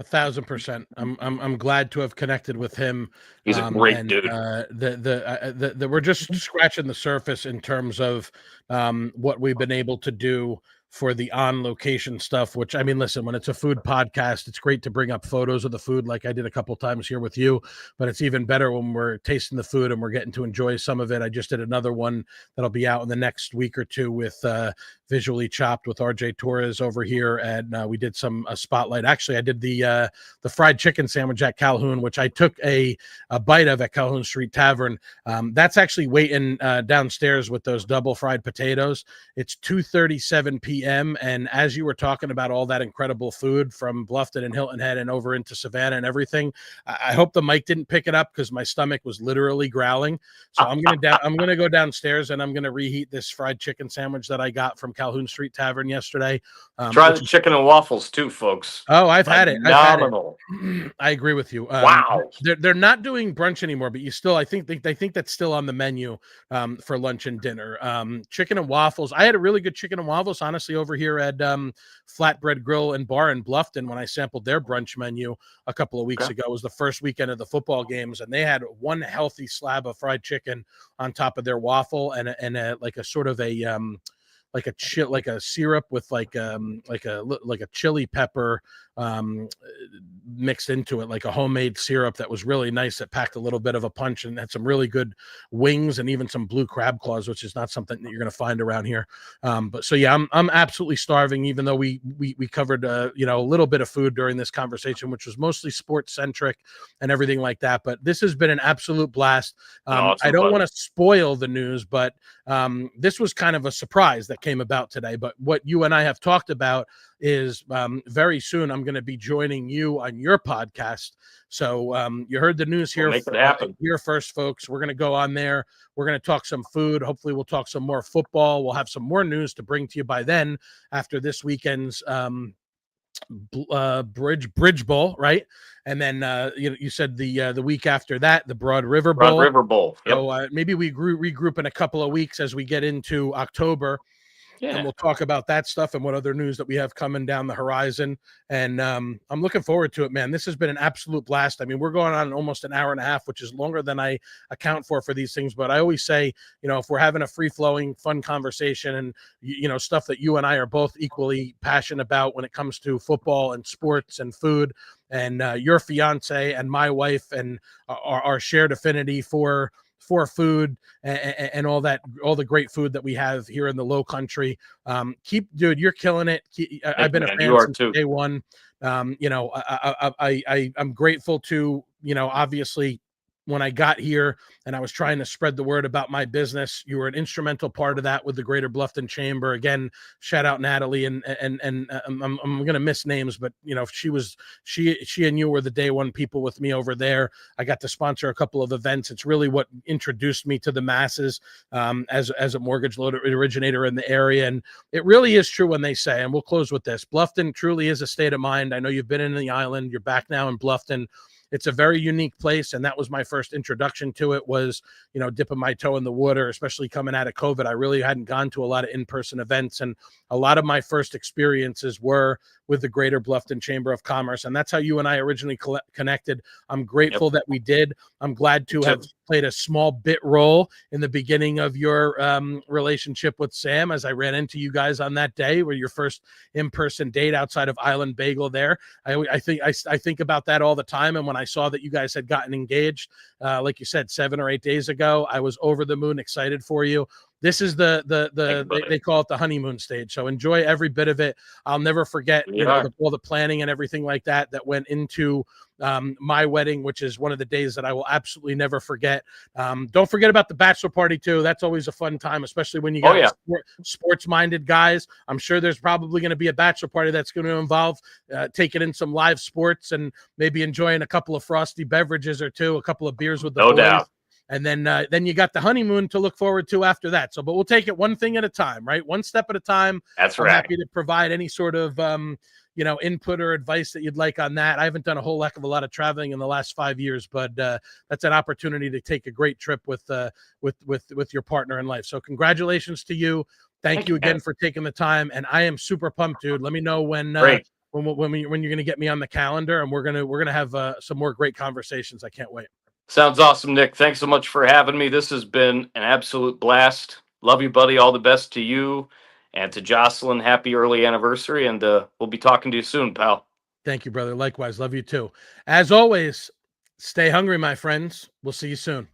1,000%. I'm glad to have connected with him. He's a great dude. We're just scratching the surface in terms of what we've been able to do for the on location stuff, which, I mean, listen, when it's a food podcast, it's great to bring up photos of the food like I did a couple times here with you, but it's even better when we're tasting the food and we're getting to enjoy some of it. I just did another one that'll be out in the next week or two with Visually Chopped with RJ Torres over here, and we did a spotlight. Actually, I did the fried chicken sandwich at Calhoun, which I took a bite of at Calhoun Street Tavern. That's actually waiting downstairs with those double fried potatoes. It's 2:37 p.m. And as you were talking about all that incredible food from Bluffton and Hilton Head and over into Savannah and everything, I hope the mic didn't pick it up because my stomach was literally growling. So I'm gonna go downstairs and I'm gonna reheat this fried chicken sandwich that I got from Calhoun Street Tavern yesterday. Try the chicken and waffles too, folks. Oh, I've had it. Phenomenal. I agree with you. Wow. They're not doing brunch anymore, but I think that's still on the menu for lunch and dinner. Chicken and waffles. I had a really good chicken and waffles, honestly, over here at Flatbread Grill and Bar in Bluffton when I sampled their brunch menu a couple of weeks ago. It was the first weekend of the football games, and they had one healthy slab of fried chicken on top of their waffle and like a sort of like a syrup with like a chili pepper mixed into it, like a homemade syrup that was really nice, that packed a little bit of a punch, and had some really good wings and even some blue crab claws, which is not something that you're going to find around here. But so yeah, I'm absolutely starving, even though we covered a little bit of food during this conversation, which was mostly sports centric and everything like that. But this has been an absolute blast. Awesome, I don't buddy. want to spoil the news, but this was kind of a surprise that came about today. But what you and I have talked about is very soon I'm going to be joining you on your podcast. So you heard the news here, We'll make it happen. Here first, folks. We're going to go on there. We're going to talk some food. Hopefully we'll talk some more football. We'll have some more news to bring to you by then, after this weekend's Bridge Bowl, right? And then you said the week after that, the Broad River Bowl. Broad River Bowl. Yep. So maybe we regroup in a couple of weeks as we get into October. Yeah. And we'll talk about that stuff and what other news that we have coming down the horizon. And I'm looking forward to it, man. This has been an absolute blast. I mean, we're going on almost an hour and a half, which is longer than I account for these things. But I always say, if we're having a free-flowing, fun conversation and, stuff that you and I are both equally passionate about when it comes to football and sports and food, and your fiance and my wife and our shared affinity for food and all the great food that we have here in the Low Country. Dude, you're killing it. I've been a fan since day one. I'm grateful to, obviously, when I got here and I was trying to spread the word about my business, you were an instrumental part of that with the Greater Bluffton Chamber. Again, shout out Natalie, and I'm going to miss names, but she and you were the day one people with me over there. I got to sponsor a couple of events. It's really what introduced me to the masses as a mortgage loan originator in the area. And it really is true when they say, and we'll close with this, Bluffton truly is a state of mind. I know you've been in the island. You're back now in Bluffton. It's a very unique place, and that was my first introduction to it, was, dipping my toe in the water, especially coming out of COVID. I really hadn't gone to a lot of in-person events, and a lot of my first experiences were with the Greater Bluffton Chamber of Commerce, and that's how you and I originally connected. I'm grateful that we did. I'm glad to have played a small bit role in the beginning of your relationship with Sam, as I ran into you guys on that day, where your first in-person date outside of Island Bagel there. I think about that all the time, and when I saw that you guys had gotten engaged, like you said, 7 or 8 days ago, I was over the moon excited for you. This is they call it the honeymoon stage. So enjoy every bit of it. I'll never forget, all the planning and everything like that went into my wedding, which is one of the days that I will absolutely never forget. Don't forget about the bachelor party too. That's always a fun time, especially when you got sports-minded guys. I'm sure there's probably going to be a bachelor party that's going to involve taking in some live sports and maybe enjoying a couple of frosty beverages or two, a couple of beers with the boys. Doubt. And then you got the honeymoon to look forward to after that. So, but we'll take it one thing at a time, right? One step at a time. That's right. I'm happy to provide any sort of, input or advice that you'd like on that. I haven't done a whole heck of a lot of traveling in the last 5 years, but that's an opportunity to take a great trip with your partner in life. So congratulations to you. Thank you again for taking the time. And I am super pumped, dude. Let me know when you're going to get me on the calendar, and we're going to have some more great conversations. I can't wait. Sounds awesome, Nick. Thanks so much for having me. This has been an absolute blast. Love you, buddy. All the best to you and to Jocelyn. Happy early anniversary, and we'll be talking to you soon, pal. Thank you, brother. Likewise. Love you too. As always, stay hungry, my friends. We'll see you soon.